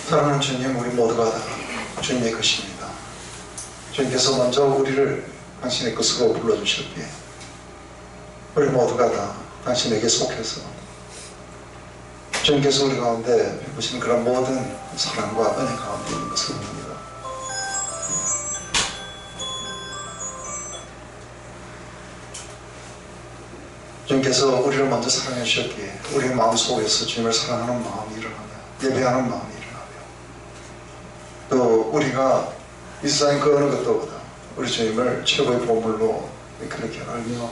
사랑하는 주님, 우리 모두가 다 주님의 것입니다. 주님께서 먼저 우리를 당신의 것으로 불러주셨기에 우리 모두가 다 당신에게 속해서 주님께서 우리 가운데 베푸신 그런 모든 사랑과 은혜 가운데 있는 것을 봅니다. 주님께서 우리를 먼저 사랑해 주셨기에 우리의 마음속에서 주님을 사랑하는 마음이 일어나며 예배하는 마음이 일어나며 또 우리가 이 세상 그 어느 것보다 우리 주님을 최고의 보물로 그렇게 알며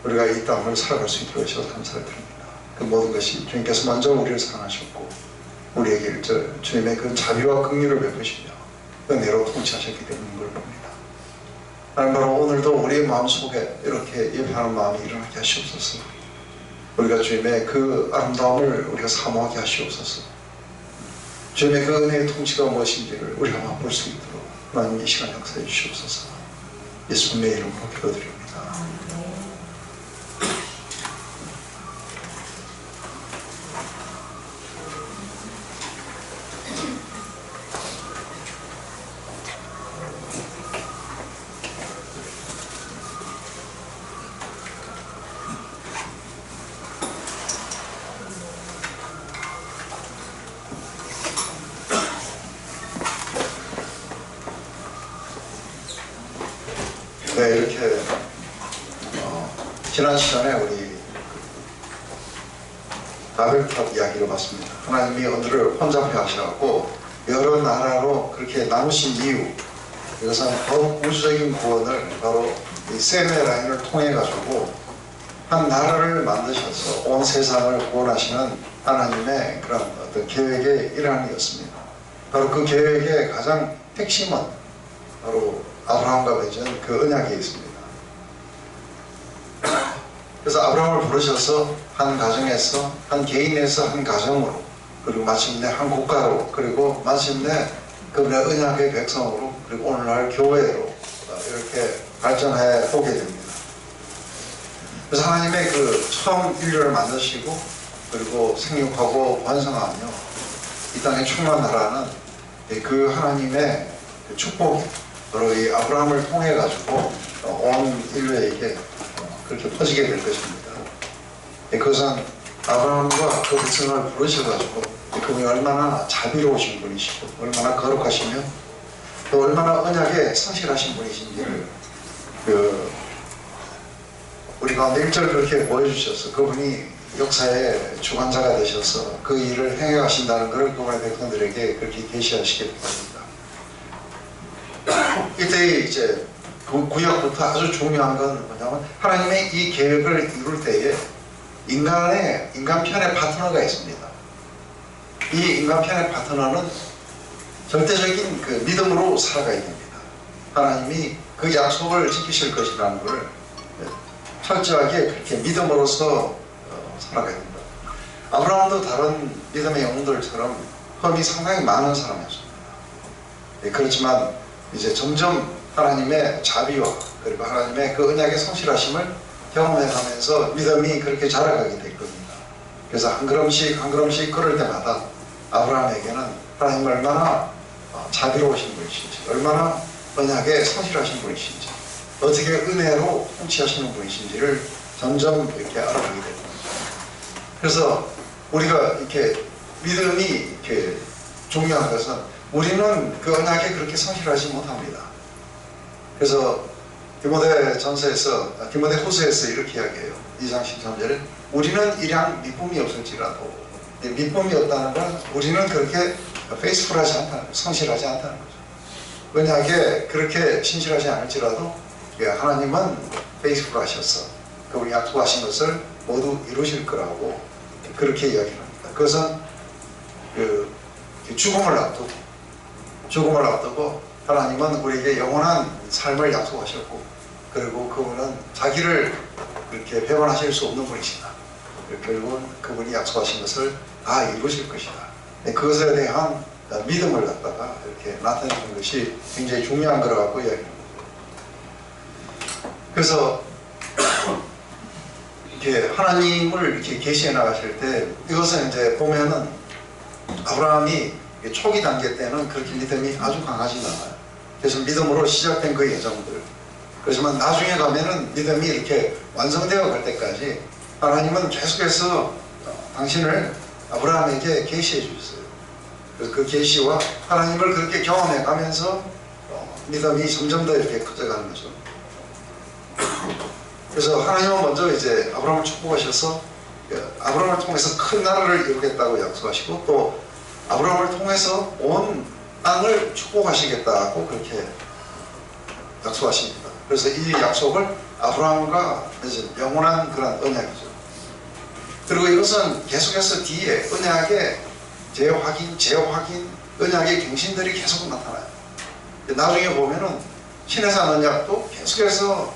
우리가 이 땅을 살아갈 수 있도록 해주셔서 감사를 드립니다. 그 모든 것이 주님께서 먼저 우리를 사랑하셨고 우리에게 일절 주님의 그 자비와 긍휼을 베푸시며 은혜로 통치하셨기 때문인 걸 봅니다. 하나님, 바로 오늘도 우리의 마음속에 이렇게 예배하는 마음이 일어나게 하시옵소서. 우리가 주님의 그 아름다움을 우리가 사모하게 하시옵소서. 주님의 그 은혜의 통치가 무엇인지를 우리가 맛볼 수 있도록 하나님 이 시간 역사해 주시옵소서. 예수님의 이름으로 기도드립니다. 네, 이렇게 지난 시간에 우리 바벨탑 이야기를 봤습니다. 하나님이 오늘을 혼잡해 하셔갖고 여러 나라로 그렇게 나누신 이유, 이것은 더욱 우주적인 구원을 바로 이 세메 라인을 통해 가지고 한 나라를 만드셔서 온 세상을 구원하시는 하나님의 그런 어떤 계획의 일환이었습니다. 바로 그 계획의 가장 핵심은 바로 아브라함과 맺은 그 언약이 있습니다. 그래서 아브라함을 부르셔서 한 가정에서, 한 개인에서 한 가정으로, 그리고 마침내 한 국가로, 그리고 마침내 그분의 언약의 백성으로, 그리고 오늘날 교회로 이렇게 발전해 보게 됩니다. 그래서 하나님의 그 처음 인류를 만드시고 그리고 생육하고 번성하며 이 땅에 충만하라는 그 하나님의 그 축복이 바로 이 아브라함을 통해 가지고 온 인류에게 그렇게 퍼지게 될 것입니다. 그것은 아브라함과 그 백성을 부르셔가지고 그분이 얼마나 자비로우신 분이시고 얼마나 거룩하시며 또 얼마나 언약에 성실하신 분이신지를 우리 가운데 일절 그렇게 보여주셔서 그분이 역사의 주관자가 되셔서 그 일을 행해 가신다는 것을 그분의 백성들에게 그렇게 계시하시게 됩니다. 이때 이제 구약부터 아주 중요한 건 뭐냐면 하나님의 이 계획을 이룰 때에 인간 편의 파트너가 있습니다. 이 인간 편의 파트너는 절대적인 그 믿음으로 살아가야 됩니다. 하나님이 그 약속을 지키실 것이라는 것을 철저하게 그렇게 믿음으로써 살아가야 됩니다. 아브라함도 다른 믿음의 영웅들처럼 험이 상당히 많은 사람이었습니다. 그렇지만 이제 점점 하나님의 자비와 그리고 하나님의 그 언약의 성실하심을 경험해가면서 믿음이 그렇게 자라가게 될 겁니다. 그래서 한 걸음씩 한 걸음씩 걸을 때마다 아브라함에게는 하나님 얼마나 자비로우신 분이신지, 얼마나 언약에 성실하신 분이신지, 어떻게 은혜로 통치하시는 분이신지를 점점 이렇게 알아가게 됩니다. 그래서 우리가 이렇게 믿음이 이렇게 중요한 것은 우리는 그 언약에 그렇게 성실하지 못합니다. 그래서 디모데후서에서 이렇게 이야기해요. 2장 13절에 우리는 일양 미쁨이 없을지라도, 미쁨이 없다는 건 우리는 그렇게 페이스풀하지 않다는 거죠. 성실하지 않다는 거죠. 언약에 그렇게 신실하지 않을지라도 하나님은 페이스풀하셔서 그분이 약속하신 것을 모두 이루실 거라고 그렇게 이야기를 합니다. 그것은 죽음을 앞두고 하나님은 우리에게 영원한 삶을 약속하셨고 그리고 그분은 자기를 그렇게 배반하실 수 없는 분이시다. 결국은 그분이 약속하신 것을 다 이루실 것이다. 그것에 대한 믿음을 갖다가 이렇게 나타내는 것이 굉장히 중요한 거라고 이야기합니다. 그래서 이렇게 하나님을 이렇게 계시해 나가실 때 이것은 이제 보면은 아브라함이 초기 단계 때는 그렇게 믿음이 아주 강하진 않아요. 그래서 믿음으로 시작된 그 여정들. 그렇지만 나중에 가면은 믿음이 이렇게 완성되어 갈 때까지 하나님은 계속해서 당신을 아브라함에게 계시해 주셨어요. 그래서 그 계시와 하나님을 그렇게 경험해 가면서 믿음이 점점 더 이렇게 커져가는 거죠. 그래서 하나님은 먼저 이제 아브라함을 축복하셔서 아브라함을 통해서 큰 나라를 이루겠다고 약속하시고 또 아브라함을 통해서 온 땅을 축복하시겠다고 그렇게 약속하십니다. 그래서 이 약속을 아브라함과 이제 영원한 그런 언약이죠. 그리고 이것은 계속해서 뒤에 언약의 재확인, 언약의 갱신들이 계속 나타나요. 나중에 보면은 신해산 언약도 계속해서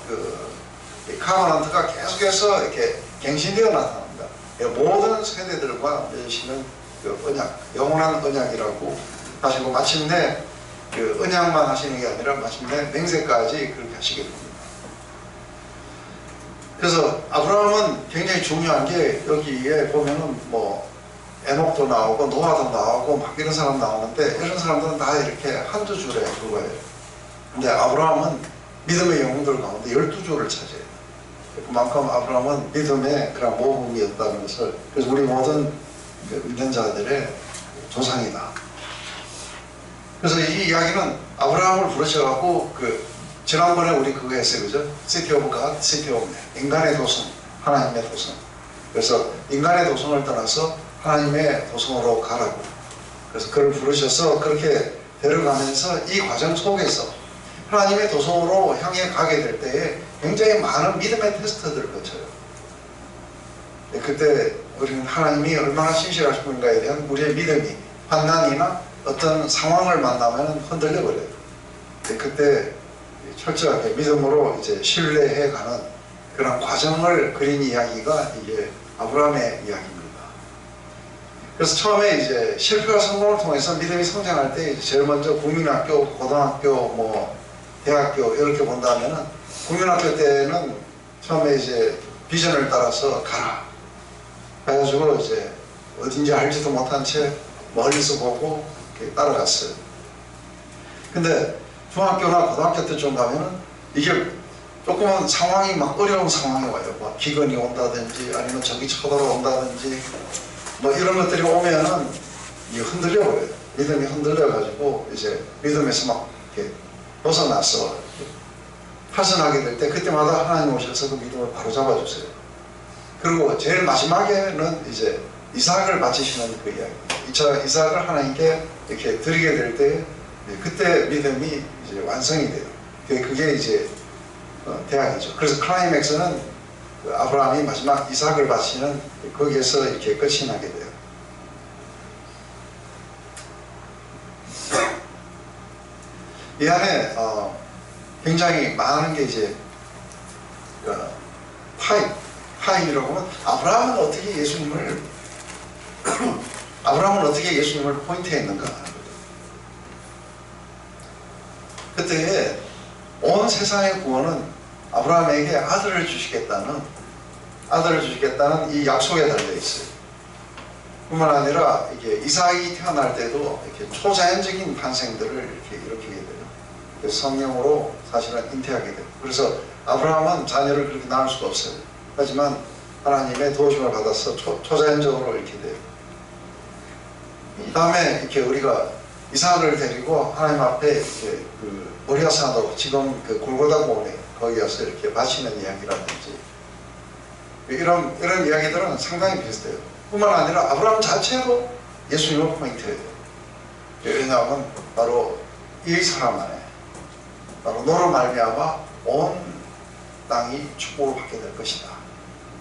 카바난트가 계속해서 이렇게 갱신되어 나타납니다. 모든 세대들과 맺으시는 그 언약, 영원한 언약이라고 하시고 마침내 그 언약만 하시는 게 아니라 마침내 맹세까지 그렇게 하시게 됩니다. 그래서 아브라함은 굉장히 중요한 게 여기에 보면은 뭐 에녹도 나오고 노아도 나오고 막 이런 사람 나오는데 이런 사람들은 다 이렇게 한두 줄에 그거예요. 근데 아브라함은 믿음의 영웅들 가운데 12줄을 차지해요. 그만큼 아브라함은 믿음의 그런 모범이었다는 것을, 그래서 우리 모든 믿는 자들의 조상이다. 그래서 이 이야기는 아브라함을 부르셔갖고 지난번에 우리 그거 했어요, 그죠? City of God, City of Man. 인간의 도성, 하나님의 도성. 그래서 인간의 도성을 떠나서 하나님의 도성으로 가라고. 그래서 그를 부르셔서 그렇게 데려가면서 이 과정 속에서 하나님의 도성으로 향해 가게 될 때에 굉장히 많은 믿음의 테스트들을 거쳐요. 그때 우리는 하나님이 얼마나 신실하신 분인가에 대한 우리의 믿음이 환난이나 어떤 상황을 만나면 흔들려 버려요. 그때 철저하게 믿음으로 이제 신뢰해 가는 그런 과정을 그린 이야기가 이게 아브라함의 이야기입니다. 그래서 처음에 이제 실패와 성공을 통해서 믿음이 성장할 때 제일 먼저 국민학교, 고등학교, 뭐 대학교 이렇게 본다면은 국민학교 때는 처음에 이제 비전을 따라서 가라. 그래가지고 이제 어딘지 알지도 못한 채 멀리서 보고 이렇게 따라갔어요. 근데 중학교나 고등학교 때쯤 가면은 이게 조금은 상황이 막 어려운 상황이 와요. 막 기근이 온다든지 아니면 적이 쳐들어온다든지 뭐 이런 것들이 오면은 이게 흔들려버려요. 믿음이 흔들려가지고 이제 믿음에서 막 이렇게 벗어나서 파선하게 될 때 그때마다 하나님 오셔서 그 믿음을 바로 잡아주세요. 그리고 제일 마지막에는 이제 이삭을 바치시는 그 이야기. 이삭을 하나님께 이렇게 드리게 될 때 그때 믿음이 이제 완성이 돼요. 그게 이제 대학이죠. 그래서 클라이맥스는 아브라함이 마지막 이삭을 바치는 거기에서 이렇게 끝이 나게 돼요. 이 안에 굉장히 많은 게 이제 타임이라고 하면 아브라함은 어떻게 예수님을 포인트했는가. 그때 온 세상의 구원은 아브라함에게 아들을 주시겠다는 이 약속에 달려 있어요. 뿐만 아니라 이게 이삭이 태어날 때도 이렇게 초자연적인 탄생들을 이렇게 일으키게 돼요. 그래서 성령으로 사실은 잉태하게 돼요. 그래서 아브라함은 자녀를 그렇게 낳을 수가 없어요. 하지만 하나님의 도우심을 받아서 초자연적으로 이렇게 돼요. 다음에 이렇게 우리가 이삭을 데리고 하나님 앞에 이렇게 모리아산으로 지금 골고다 고원에 거기 가서 이렇게 바치는 이야기라든지 이런 이야기들은 상당히 비슷해요. 뿐만 아니라 아브라함 자체도 예수님을 포인트해요. 왜냐하면 바로 이 사람 안에 바로 너로 말미암아 온 땅이 축복을 받게 될 것이다.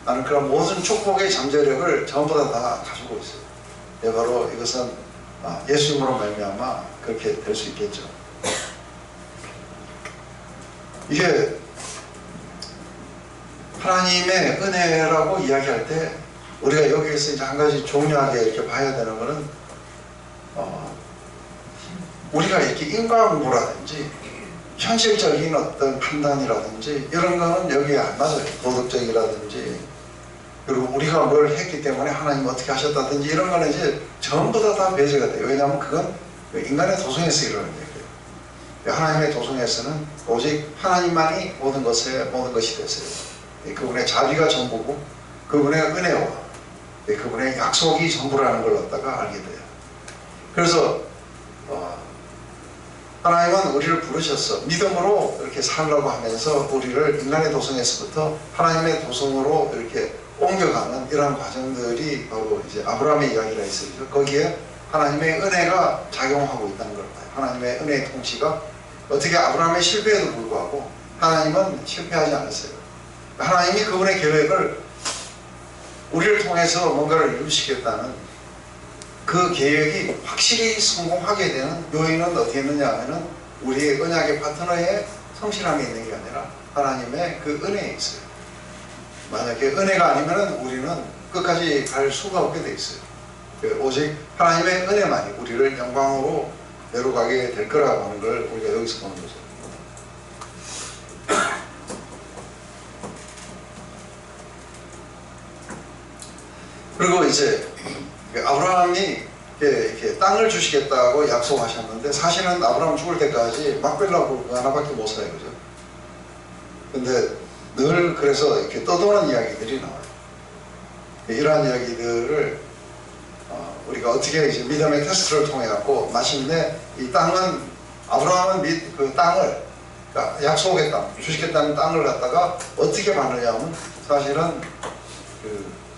나는 그런 모든 축복의 잠재력을 전부 다 가지고 있어요. 바로 이것은 예수님으로 말미암아 그렇게 될 수 있겠죠. 이게 하나님의 은혜라고 이야기할 때 우리가 여기에서 이제 한 가지 중요하게 이렇게 봐야 되는 것은 우리가 이렇게 인과응보라든지 현실적인 어떤 판단이라든지 이런 거는 여기에 안 맞아요. 도덕적이라든지 그리고 우리가 뭘 했기 때문에 하나님 어떻게 하셨다든지 이런 거는 이제 전부 다 배제가 돼요. 왜냐하면 그건 인간의 도성에서 일어나는 얘기예요. 하나님의 도성에서는 오직 하나님만이 모든 것이 됐어요. 그분의 자비가 전부고 그분의 은혜와 그분의 약속이 전부라는 걸 갖다가 알게 돼요. 그래서 하나님은 우리를 부르셔서 믿음으로 이렇게 살라고 하면서 우리를 인간의 도성에서부터 하나님의 도성으로 이렇게 옮겨가는 이런 과정들이 바로 이제 아브라함의 이야기가 있어요. 거기에 하나님의 은혜가 작용하고 있다는 걸 봐요. 하나님의 은혜의 통치가 어떻게 아브라함의 실패에도 불구하고 하나님은 실패하지 않았어요. 하나님이 그분의 계획을 우리를 통해서 뭔가를 이루시겠다는 그 계획이 확실히 성공하게 되는 요인은 어디에 있느냐 하면은 우리의 언약의 파트너의 성실함이 있는 게 아니라 하나님의 그 은혜에 있어요. 만약에 은혜가 아니면은 우리는 끝까지 갈 수가 없게 돼 있어요. 오직 하나님의 은혜만이 우리를 영광으로 내려가게 될 거라고 하는 걸 우리가 여기서 보는 거죠. 그리고 이제 아브라함이 이렇게 땅을 주시겠다고 약속하셨는데 사실은 아브라함 죽을 때까지 막벨라고 하나밖에 못 사요. 그죠? 근데 늘 그래서 이렇게 떠도는 이야기들이 나와요. 이러한 이야기들을 우리가 어떻게 이제 믿음의 테스트를 통해 갖고 마침내 이 땅은 아브라함은 그 땅을 그러니까 약속의 땅, 주시겠다는 땅을 갖다가 어떻게 받느냐 하면 사실은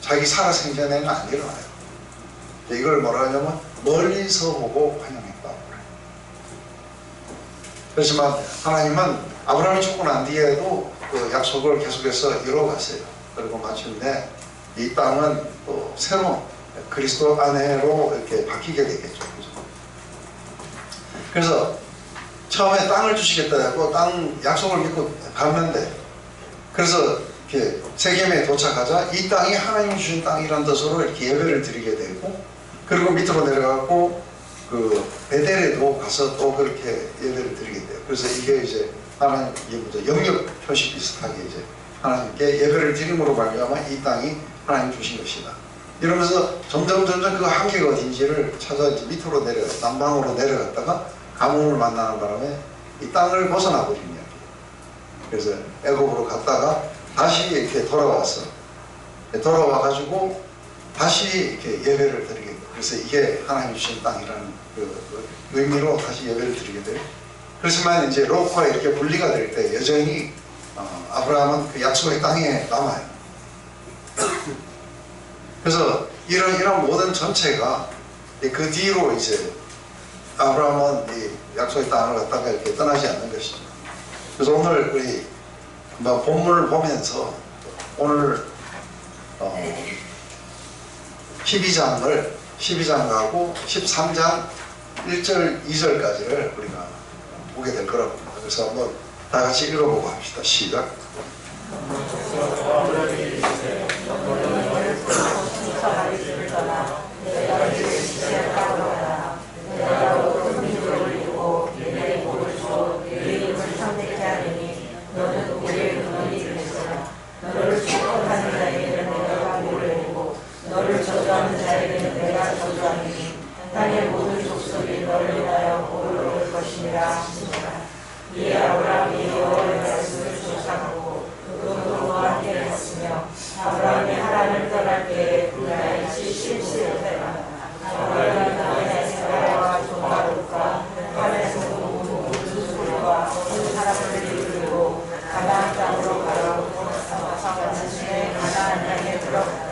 자기 살아생전에는 안 일어나요. 이걸 뭐라 하냐면 멀리서 보고 환영했다. 그렇지만 하나님은 아브라함이 죽고 난 뒤에도 그 약속을 계속해서 이뤄갔어요. 그리고 마침내 이 땅은 또 새로운 그리스도 안에로 이렇게 바뀌게 되겠죠. 그래서 처음에 땅을 주시겠다 하고 땅 약속을 믿고 갔는데 그래서 이렇게 세겜에 도착하자 이 땅이 하나님이 주신 땅이라는 뜻으로 이렇게 예배를 드리게 되고 그리고 밑으로 내려가고 그 베델에도 가서 또 그렇게 예배를 드리게 돼요. 그래서 이게 이제 하나님 영역 표시 비슷하게 이제 하나님께 예배를 드림으로 말미암아 이 땅이 하나님 주신 것이다. 이러면서 점점 그 한계가 어딘지를 찾아 이제 밑으로 남방으로 내려갔다가 가뭄을 만나는 바람에 이 땅을 벗어나 버린 이야기. 그래서 애굽으로 갔다가 다시 이렇게 돌아와가지고 다시 이렇게 예배를 드리게 돼요. 그래서 이게 하나님 주신 땅이라는 그 의미로 다시 예배를 드리게 돼요. 그렇지만 이제 롯과 이렇게 분리가 될 때 여전히 아브라함은 그 약속의 땅에 남아요. 그래서 이런 모든 전체가 그 뒤로 이제 아브라함은 이 약속의 땅을 갖다가 이렇게 떠나지 않는 것이죠. 그래서 오늘 우리 본문을 보면서 오늘 12장하고 13장 1절 2절까지를 우리가 보게 될 거라고 봅니다. 그래서 한번 다 같이 읽어보고 합시다. 시작. 땅의 모든 족속이 너를 인하여 복을 얻을 것이니라. 이에 아브라함이 여호와의 말씀을 쫓아가고 그와 함께 했으며 아브라함이 하란을 떠날 때에 그 나이 77세라. 아브라함이 땅에 사라와 조가롯과 하란에서 온 모든 소리와 온 사람을 이끌고 가나안 땅으로 가라고 자신의 가나안 땅에 들어갔다.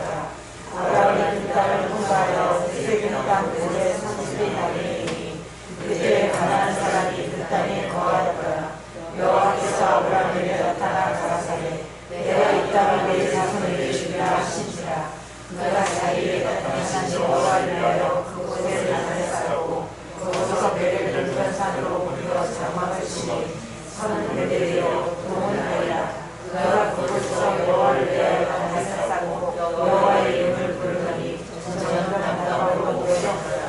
아브라함이 그 땅을 통과하여 세겜 땅 고래 30이 나니 그때 가나안 사람이 그 땅에 거하였더라. 여호와께서 아브라함에게 나타나 가라사대 내가 이 땅을 내 자손에게 주리라 하신지라. 그가 자기에게 나타나신 여호와를 위하여 그곳에 나를 쌓고 그곳에서 배를 넓은 산으로 옮겨 장막을 치니 산은 베델이요 동은 아이라. 그가 그곳에서 여호와를 위하여 나를 쌓고 여호와의 이름을 부르더니 저녁을 한다고 모였더라.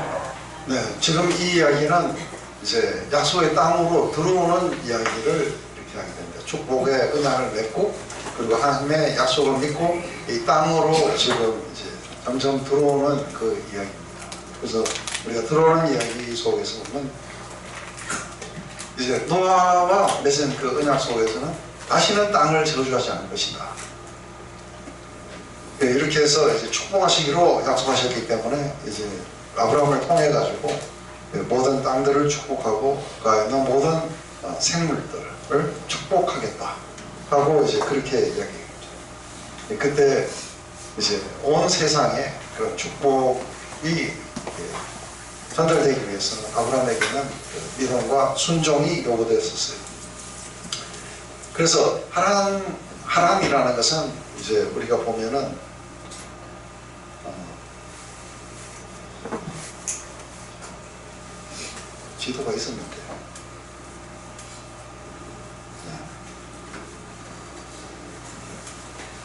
네, 지금 이 이야기는 이제 약속의 땅으로 들어오는 이야기를 이렇게 하게 됩니다. 축복의 은혜를 맺고 그리고 하나님의 약속을 믿고 이 땅으로 지금 이제 점점 들어오는 그 이야기입니다. 그래서 우리가 들어오는 이야기 속에서 보면 이제 노아와 맺은 그 언약 속에서는 다시는 땅을 저주하지 않을 것이다. 이렇게 해서 이제 축복하시기로 약속하셨기 때문에 이제 아브라함을 통해 가지고 모든 땅들을 축복하고 그 있는 모든 생물들을 축복하겠다 하고 이제 그렇게 이야기했죠. 그때 이제 온 세상에 그런 축복이 전달되기 위해서는 아브라함에게는 믿음과 순종이 요구되었었어요. 그래서 하란이라는 것은 이제 우리가 보면은 지도가 있었는데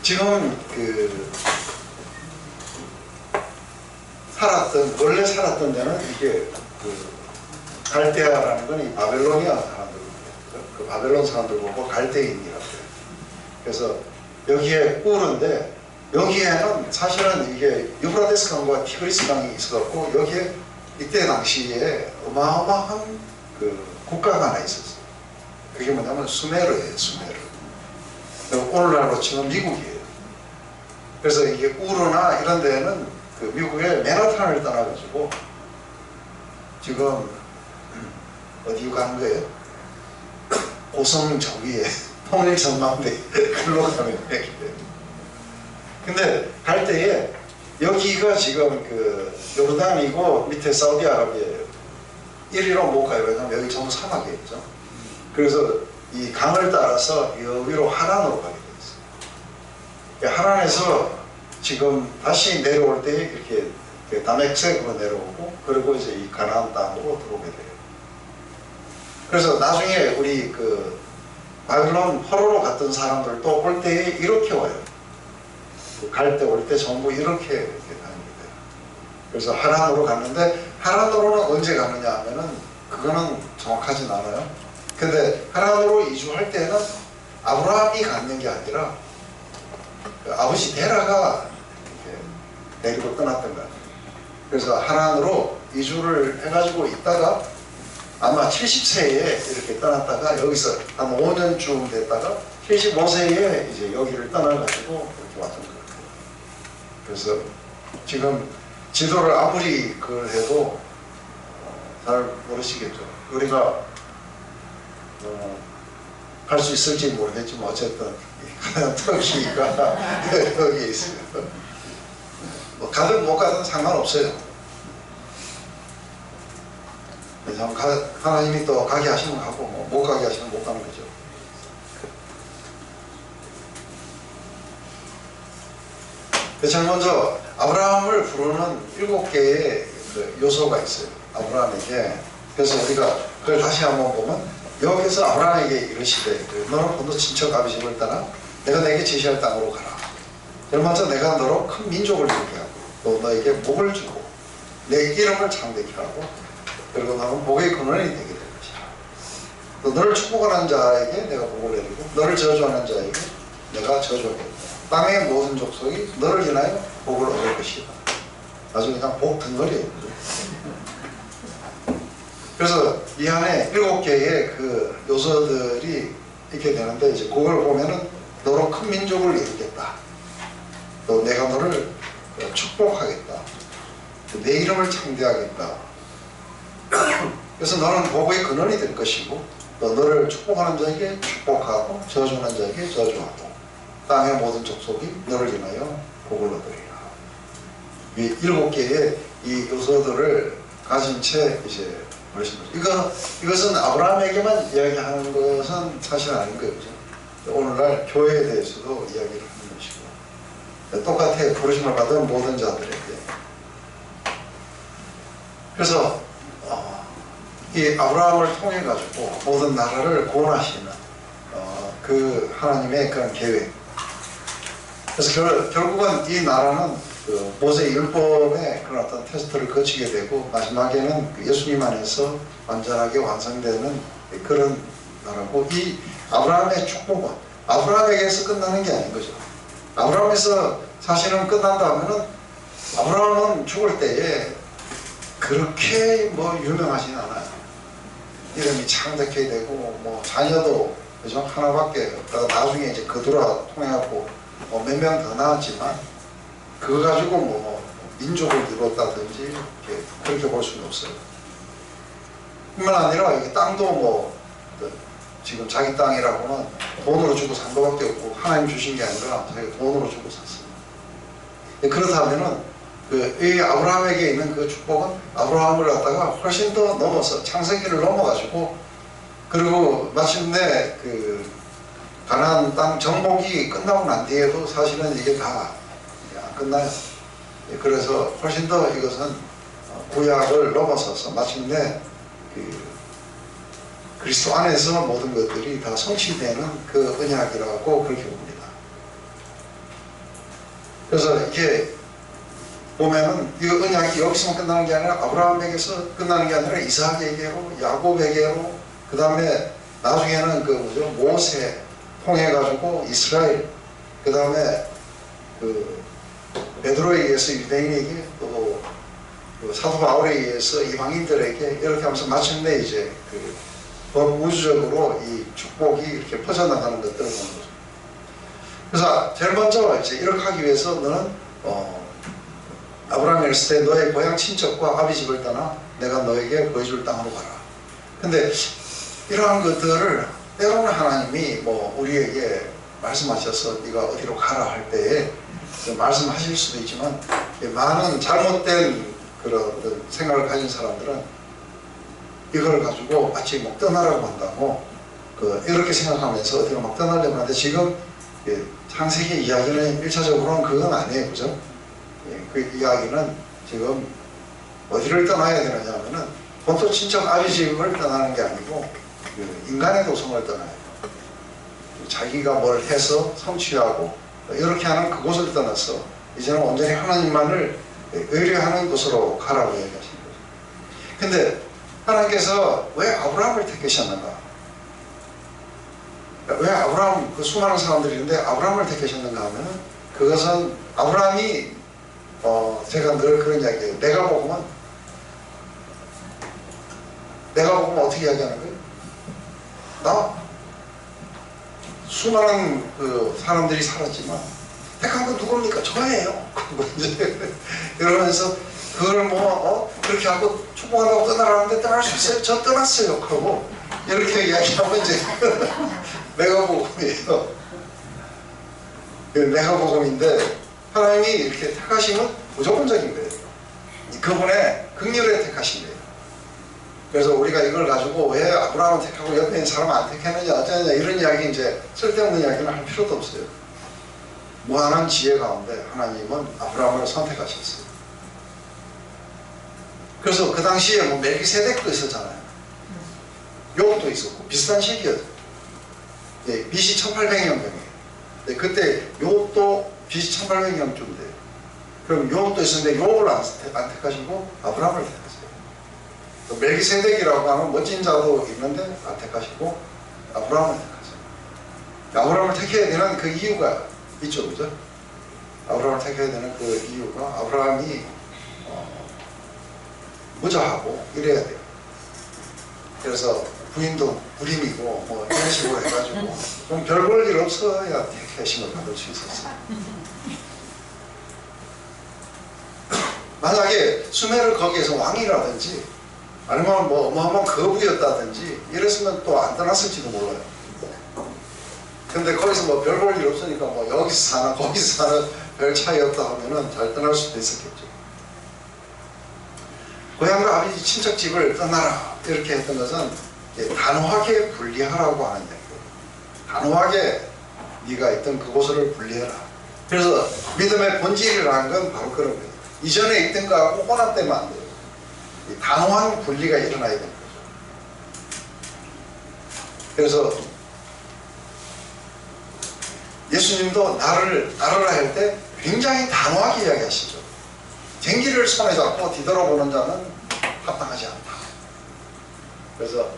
지금 원래 살았던 데는 이게 갈대아라는 건 이 바벨로니아 사람들입니다. 그 바벨론 사람들 보고 갈대인이라고 해요. 그래서 여기에 우르인데 여기에는 사실은 이게 유브라데스 강과 티그리스 강이 있어갖고 여기에 이때 당시에 어마어마한 그 국가가 하나 있었어요. 그게 뭐냐면 수메르예요. 수메르. 오늘날로 치면 미국이에요. 그래서 이게 우르나 이런 데는 그 미국의 맨하탄을 떠나가지고 지금 어디로 가는 거예요? 고성 저기에 통일전망대 글로 가는 거예요. 근데 갈 때에 여기가 지금 그 요르단이고 밑에 사우디아라비아예요. 이리로 못 가요. 왜냐면 여기 전부 사막이 있죠. 그래서 이 강을 따라서 여기로 하란으로 가게 됐어요. 하란에서 지금 다시 내려올 때 이렇게 다메섹으로 내려오고 그리고 이제 이 가나안 땅으로 들어오게 돼요. 그래서 나중에 우리 그 바빌론 포로로 갔던 사람들도 올 때 이렇게 와요. 갈 때 올 때 전부 이렇게 다니게 돼요. 그래서 하란으로 갔는데 하란으로는 언제 가느냐 하면은 그거는 정확하진 않아요. 근데 하란으로 이주할 때는 아브라함이 갔는 게 아니라 그 아버지 데라가 내리고 떠났던 거예요. 그래서 하란으로 이주를 해가지고 있다가 아마 70세에 이렇게 떠났다가 여기서 한 5년쯤 됐다가 75세에 이제 여기를 떠나가지고 이렇게 왔던 거예요. 그래서 지금 지도를 아무리 그걸 해도 잘 모르시겠죠. 우리가 갈 수 있을지 모르겠지만 어쨌든 터키가 여기에 있어요. 뭐 가든 못 가든 상관없어요. 그래서 하나님이 또 가게 하시면 가고 못 가게 하시면 못 가는 거죠. 제일 먼저 아브라함을 부르는 7개의 요소가 있어요. 아브라함에게. 그래서 우리가 그걸 다시 한번 보면 여기서 아브라함에게 이르시되 너는 본도 친척 아비 집을 떠나 내가 내게 제시할 땅으로 가라. 제일 먼저 내가 너로 큰 민족을 이루게 하고 또 너에게 복을 주고 내 이름을 창대케 하고 그리고 너는 복의 근원이 되게 될 것이다. 또 너를 축복하는 자에게 내가 복을 내리고 너를 저주하는 자에게 내가 저주하겠다. 땅의 모든 족속이 너를 인하여 복을 얻을 것이다. 나중에 그냥 복 덩어리예요. 그래서 이 안에 7개의 그 요소들이 있게 되는데 이제 그걸 보면은 너로 큰 민족을 이루겠다. 또 내가 너를 축복하겠다. 내 이름을 창대하겠다. 그래서 너는 복의 근원이 될 것이고 또 너를 축복하는 자에게 축복하고 저주하는 자에게 저주하고 땅의 모든 족속이 너를 인하여 복을 얻으리라. 이 7개의 이 요소들을 가진 채 이제 이것은 아브라함에게만 이야기하는 것은 사실 아닌 거죠. 오늘날 교회에 대해서도 이야기를 하는 것이고 똑같아 부르심을 받은 모든 자들에게. 그래서 이 아브라함을 통해 가지고 모든 나라를 구원하시는 그 하나님의 그런 계획. 그래서 결국은 이 나라는 그 모세 율법의 그런 어떤 테스트를 거치게 되고 마지막에는 그 예수님 안에서 완전하게 완성되는 그런 나라고 이 아브라함의 축복은 아브라함에게서 끝나는 게 아닌 거죠. 아브라함에서 사실은 끝난다 하면은 아브라함은 죽을 때에 그렇게 뭐 유명하진 않아요. 이름이 창덕해야 되고 뭐 자녀도 그죠? 하나밖에 없다가 나중에 이제 그들아 통해갖고 몇 명 더 나왔지만 그거 가지고 뭐 민족을 이뤘다든지 이렇게 그렇게 볼 수는 없어요. 뿐만 아니라 여기 땅도 뭐 지금 자기 땅이라고는 돈으로 주고 산 것밖에 없고 하나님 주신 게 아니라 자기가 돈으로 주고 샀습니다. 그렇다면은 이 아브라함에게 있는 그 축복은 아브라함을 갖다가 훨씬 더 넘어서 창세기를 넘어가지고 그리고 마침내 그 가나안 땅 정복이 끝나고 난 뒤에도 사실은 이게 다 안 끝나요. 그래서 훨씬 더 이것은 구약을 넘어서서 마침내 그리스도 안에서 모든 것들이 다 성취되는 그 언약이라고 그렇게 봅니다. 그래서 이렇게 보면은 이 언약이 여기서만 끝나는 게 아니라 아브라함에게서 끝나는 게 아니라 이삭에게로 야곱에게로 그 다음에 나중에는 그 뭐죠 모세 통해 가지고 이스라엘 그 다음에 그 베드로에 의해서 유대인에게 또 사도 바울에 의해서 이방인들에게 이렇게 하면서 마침내 이제 그 우주적으로 이 축복이 이렇게 퍼져나가는 것들을 보는 거죠. 그래서 제일 먼저 이제 이렇게 하기 위해서 너는 아브라함이 했을 때 너의 고향 친척과 아비 집을 떠나 내가 너에게 보여줄 땅으로 가라. 근데 이러한 것들을 때로는 하나님이 뭐 우리에게 말씀하셔서 네가 어디로 가라 할 때에 말씀하실 수도 있지만 많은 잘못된 그런 어떤 생각을 가진 사람들은 이걸 가지고 마치 막 떠나라고 한다고 이렇게 생각하면서 어디로 막 떠나려고 하는데 지금 창세기 이야기는 1차적으로는 그건 아니에요. 그죠? 그 이야기는 지금 어디를 떠나야 되느냐 하면은 본토 친척 아비 집을 떠나는 게 아니고 인간의 도성을 떠나요. 자기가 뭘 해서 성취하고 이렇게 하는 그곳을 떠나서 이제는 온전히 하나님만을 의뢰하는 곳으로 가라고 얘기하신 거죠. 근데 하나님께서 왜 아브라함을 택하셨는가? 왜 아브라함, 그 수많은 사람들이 있는데 아브라함을 택하셨는가 하면은 그것은 아브라함이 제가 늘 그런 이야기해요. 내가 보면 어떻게 이야기하는 거예요? 나 수많은 그 사람들이 살았지만 택한 건 누굽니까? 저예요. 이러면서 그걸 그렇게 하고 축복한다고 떠나라는데 떠날 수 있어요? 저 떠났어요. 하고 이렇게 이야기하면 이제 내가 복음이에요. 내가 복음인데 하나님이 이렇게 택하시면 무조건적인 거예요. 그분의 긍휼에 택하신 거예요. 그래서 우리가 이걸 가지고 왜 아브라함을 택하고 옆에 있는 사람 안 택했느냐 어쩌느냐 이런 이야기 이제 쓸데없는 이야기는 할 필요도 없어요. 무한한 지혜 가운데 하나님은 아브라함을 선택하셨어요. 그래서 그 당시에 뭐 멜기세덱도 있었잖아요. 욥도 있었고 비슷한 시기였어요. BC 1800년경이에요. 그때 욥도 BC 1800년쯤 돼요. 그럼 욥도 있었는데 욥을 안 택하시고 아브라함을 택하셨어요. 멜기세덱이라고 하는 멋진 자도 있는데 안 택하시고 아브라함을 택하세요. 아브라함을 택해야 되는 그 이유가 있죠, 그죠? 아브라함을 택해야 되는 그 이유가 아브라함이 무자하고 이래야 돼요. 그래서 부인도 불임이고 뭐 이런 식으로 해가지고 좀 별 볼 일 없어야 택하심을 받을 수 있었어요. 만약에 수메르 거기에서 왕이라든지 아니면 뭐 어마어마한 거부였다든지 이랬으면 또 안 떠났을지도 몰라요. 근데 거기서 뭐 별 볼 일 없으니까 뭐 여기서 사나 거기서 사나 별 차이 없다 하면은 잘 떠날 수도 있었겠죠. 고향과 아버지 친척집을 떠나라 이렇게 했던 것은 단호하게 분리하라고 하는 얘기예요. 단호하게 네가 있던 그곳을 분리해라. 그래서 믿음의 본질이라는 건 바로 그런 거예요. 이전에 있던 거하고 혼합되면 안 돼요. 단호한 분리가 일어나야 되는 거죠. 그래서 예수님도 나를 따르라 할 때 굉장히 단호하게 이야기하시죠. 쟁기를 손에 잡고 뒤돌아보는 자는 합당하지 않다. 그래서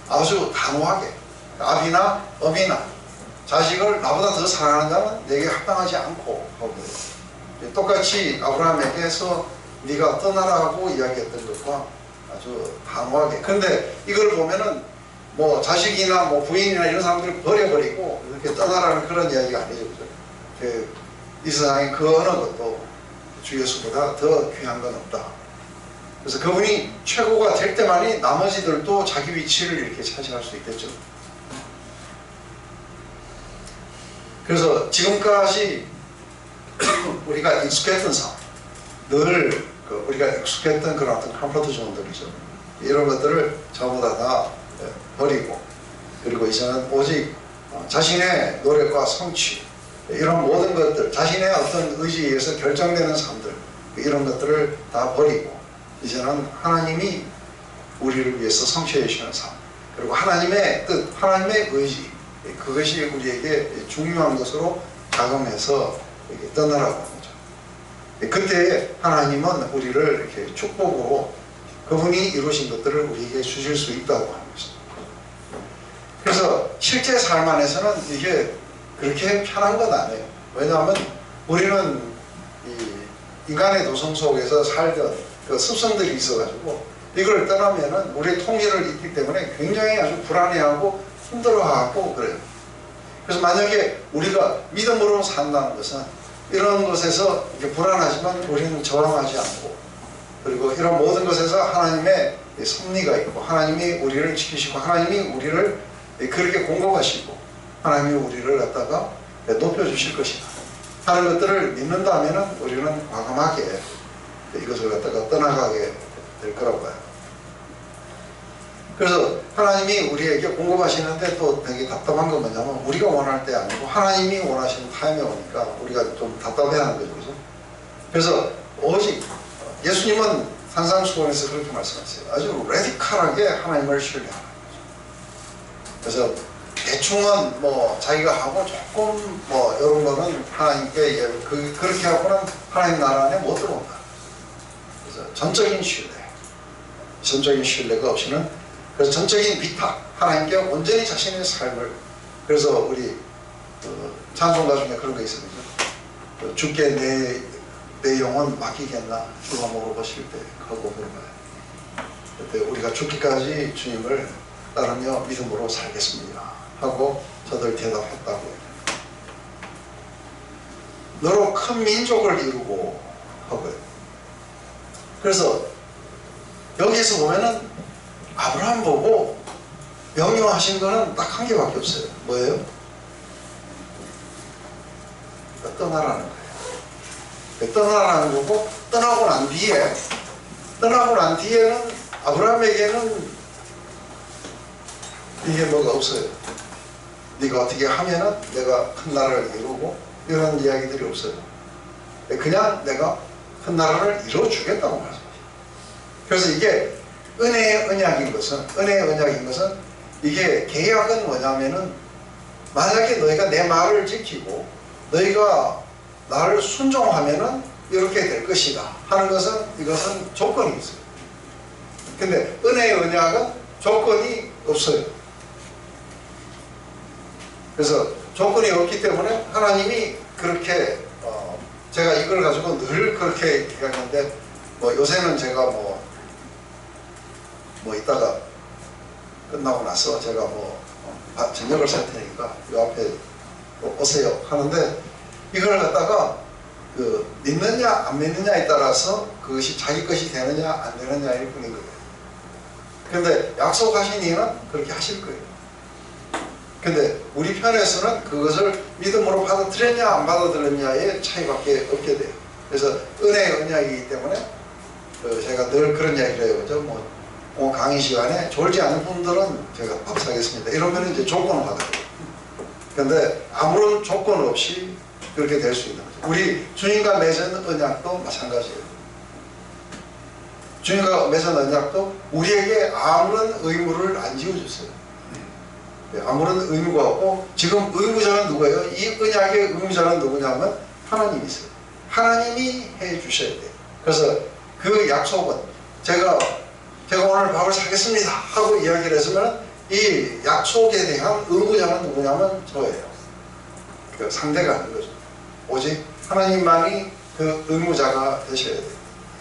아주 단호하게 아비나 어미나 자식을 나보다 더 사랑하는 자는 내게 합당하지 않고 하고요. 똑같이 아브라함에게서 네가 떠나라고 이야기했던 것과 아주 단호하게. 근데 이걸 보면은 뭐 자식이나 뭐 부인이나 이런 사람들을 버려버리고 이렇게 떠나라는 그런 이야기가 아니죠. 그죠? 이 세상에 그 어느 것도 주 예수보다 더 귀한 건 없다. 그래서 그분이 최고가 될 때만이 나머지들도 자기 위치를 이렇게 차지할 수 있겠죠. 그래서 지금까지 우리가 익숙했던 삶, 늘 우리가 익숙했던 그런 어떤 컴포트 존들이죠. 이런 것들을 전부 다 버리고, 그리고 이제는 오직 자신의 노력과 성취, 이런 모든 것들, 자신의 어떤 의지에 의해서 결정되는 삶들, 이런 것들을 다 버리고 이제는 하나님이 우리를 위해서 성취해 주시는 삶, 그리고 하나님의 뜻, 하나님의 의지, 그것이 우리에게 중요한 것으로 작용해서 이렇게 떠나라고 하는 거죠. 그때 하나님은 우리를 이렇게 축복으로 그분이 이루신 것들을 우리에게 주실 수 있다고 하는 것입니다. 그래서 실제 삶 안에서는 이게 그렇게 편한 건 아니에요. 왜냐하면 우리는 이 인간의 도성 속에서 살던 그 습성들이 있어가지고 이걸 떠나면은 우리의 통일을 잃기 때문에 굉장히 아주 불안해하고 힘들어하고 그래요. 그래서 만약에 우리가 믿음으로 산다는 것은 이런 것에서 이렇게 불안하지만 우리는 저항하지 않고, 그리고 이런 모든 것에서 하나님의 섭리가 있고 하나님이 우리를 지키시고 하나님이 우리를 그렇게 공급하시고 하나님이 우리를 갖다가 높여주실 것이다 하는 것들을 믿는다면 우리는 과감하게 이것을 갖다가 떠나가게 될 거라고 봐요. 그래서 하나님이 우리에게 공급하시는데 또 되게 답답한 건 뭐냐면 우리가 원할 때 아니고 하나님이 원하시는 타임에 오니까 우리가 좀 답답해하는 거죠. 그죠? 그래서 오직 예수님은 산상수훈에서 그렇게 말씀하셨어요. 아주 레디컬하게 하나님을 신뢰하는 거죠. 그래서 대충은 뭐 자기가 하고 조금 뭐 이런 거는 하나님께 그렇게 하고는 하나님 나라 안에 못 들어온다. 그래서 전적인 신뢰가 없이는, 그래서 전적인 위탁, 하나님께 온전히 자신의 삶을. 그래서 우리 찬송가 중에 그런 거 있습니다. 주께 내 영혼 맡기겠나 주가 물어보실 때 하고 물어봐요. 그때 우리가 죽기까지 주님을 따르며 믿음으로 살겠습니다 하고 저들 대답했다고 해요. 너로 큰 민족을 이루고 하고요. 그래서 여기서 보면은 아브라함 보고 명령하신 거는 딱 한 개밖에 없어요. 뭐예요? 떠나라는 거예요. 떠나라는 거고, 떠나고 난 뒤에는 아브라함에게는 이게 뭐가 없어요. 네가 어떻게 하면은 내가 큰 나라를 이루고 이런 이야기들이 없어요. 그냥 내가 큰 나라를 이루어주겠다고 말씀하셔요. 그래서 이게 은혜의 언약인 것은 이게 계약은 뭐냐면은 만약에 너희가 내 말을 지키고 너희가 나를 순종하면은 이렇게 될 것이다 하는 것은, 이것은 조건이 있어요. 근데 은혜의 언약은 조건이 없어요. 그래서 조건이 없기 때문에 하나님이 그렇게 제가 이걸 가지고 늘 그렇게 얘기하는데, 뭐 요새는 제가 뭐 이따가 끝나고 나서 제가 저녁을 살 테니까 요 앞에 오세요 하는데, 이걸 갖다가 믿느냐 안 믿느냐에 따라서 그것이 자기 것이 되느냐 안 되느냐일 뿐인 거예요. 근데 약속하신 이는 그렇게 하실 거예요. 근데 우리 편에서는 그것을 믿음으로 받아들였냐 안 받아들였냐의 차이밖에 없게 돼요. 그래서 은혜의 언약이기 때문에 제가 늘 그런 이야기를 해요. 그죠? 강의 시간에 졸지 않은 분들은 제가 밥 사겠습니다 이러면 이제 조건을 받아요. 근데 아무런 조건 없이 그렇게 될 수 있는 거죠. 우리 주님과 맺은 언약도 마찬가지예요. 주님과 맺은 언약도 우리에게 아무런 의무를 안 지어줬어요. 아무런 의무가 없고, 지금 의무자는 누구예요? 이 언약의 의무자는 누구냐면 하나님이세요. 하나님이 해 주셔야 돼요. 그래서 그 약속은 제가 오늘 밥을 사겠습니다 하고 이야기를 했으면 이 약속에 대한 의무자는 누구냐면 저예요. 그 상대가 아닌 거죠. 오직 하나님만이 그 의무자가 되셔야 돼요.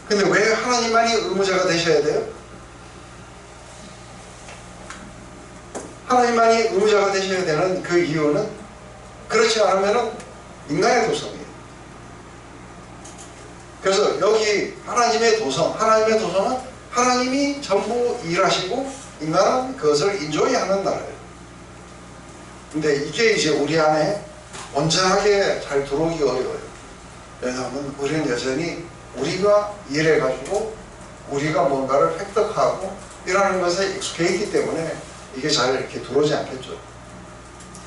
근데 왜 하나님만이 의무자가 되셔야 돼요? 하나님만이 의무자가 되셔야 되는 그 이유는 그렇지 않으면 인간의 도성이에요. 그래서 여기 하나님의 도성은 하나님이 전부 일하시고 인간은 그것을 인조이하는 나라예요. 근데 이게 이제 우리 안에 온전하게 잘 들어오기 어려워요. 왜냐하면 우리는 여전히 우리가 일해가지고 우리가 뭔가를 획득하고 이라는 것에 익숙해 있기 때문에 이게 잘 이렇게 들어오지 않겠죠.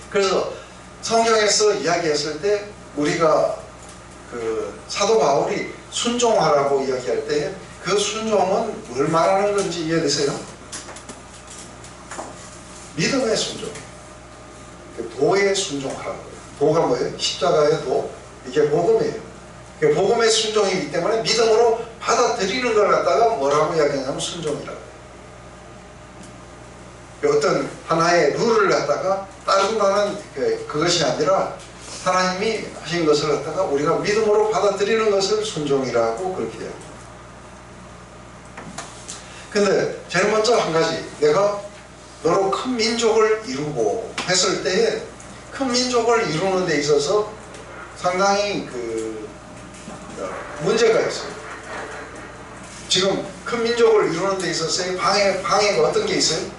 그래서 성경에서 이야기했을 때 우리가 그 사도 바울이 순종하라고 이야기할 때 그 순종은 뭘 말하는 건지 이해되세요? 믿음의 순종. 도에 순종하라고. 도가 뭐예요? 십자가의 도. 이게 복음이에요. 복음의 순종이기 때문에 믿음으로 받아들이는 걸 갖다가 뭐라고 이야기하냐면 순종이라고 해요. 어떤 하나의 룰을 갖다가 따른다는 그것이 아니라 하나님이 하신 것을 갖다가 우리가 믿음으로 받아들이는 것을 순종이라고 그렇게 해요. 근데 제일 먼저 한 가지, 내가 너로 큰 민족을 이루고 했을 때에 큰 민족을 이루는 데 있어서 상당히 그 문제가 있어요. 지금 큰 민족을 이루는 데 있어서 방해가 어떤 게 있어요?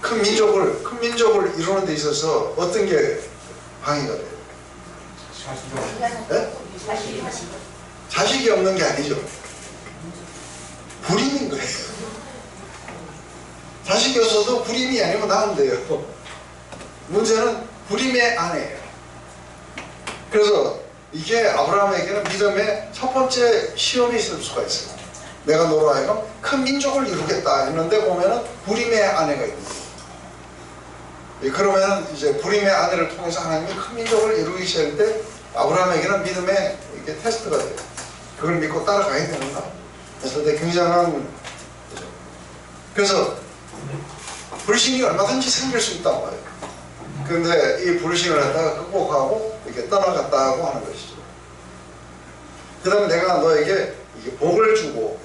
큰 민족을 이루는 데 있어서 어떤 게 방해가 돼요? 네? 자식이 없는 게 아니죠. 불임인 거예요. 자식이 없어도 불임이 아니면 나오면 돼요. 문제는 불임의 아내예요. 그래서 이게 아브라함에게는 믿음의 첫 번째 시험이 있을 수가 있어요. 내가 너로 하여금 큰 민족을 이루겠다 했는데 보면은 불임의 아내가 있는 거예요. 그러면 이제 불임의 아내를 통해서 하나님이 큰 민족을 이루실 때 아브라함에게는 믿음의 이게 테스트가 돼요. 그걸 믿고 따라가야 되는가? 그래서 굉장한 거죠. 그래서 불신이 얼마든지 생길 수 있다고 봐요. 그런데 이 불신을 갖다가 극복하고 이렇게 떠나갔다고 하는 것이죠. 그 다음에 내가 너에게 이게 복을 주고,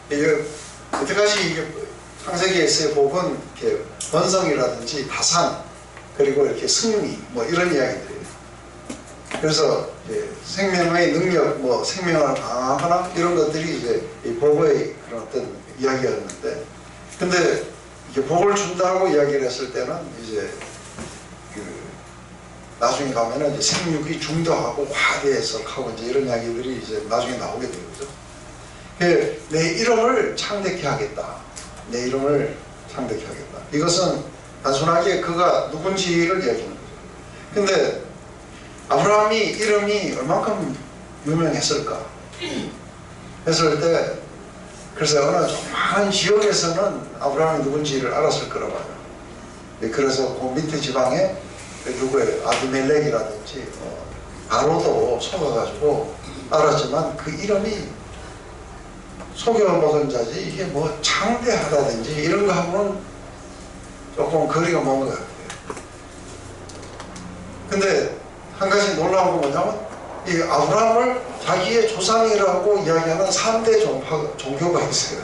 이게 여태까지 이게 창세기에서의 복은 이렇게 번성이라든지 다산, 그리고 이렇게 승리, 뭐 이런 이야기들이에요. 그래서 생명의 능력, 뭐 생명을 강화하거나 이런 것들이 이제 이 복의 그런 어떤 이야기였는데, 근데 이게 복을 준다고 이야기를 했을 때는 이제 나중에 가면은 이제 생육이 중도하고 화대해석하고 이제 이런 이야기들이 이제 나중에 나오게 되거든요. 내 이름을 창대케 하겠다. 내 이름을 창대케 하겠다. 이것은 단순하게 그가 누군지를 이야기하는 거죠. 근데 아브라함이 이름이 얼만큼 유명했을까 했을 때, 그래서 어느 조그마한 지역에서는 아브라함이 누군지를 알았을 거라고 봐요. 그래서 그 밑에 지방에 누구의 아비멜렉이라든지 바로도 속아가지고 알았지만 그 이름이 속여먹은 자지 이게 뭐 창대하다든지 이런 거 하고는 조금 거리가 먼 것 같아요. 근데 한 가지 놀라운 건 뭐냐면 이 아브라함을 자기의 조상이라고 이야기하는 3대 종교가 있어요.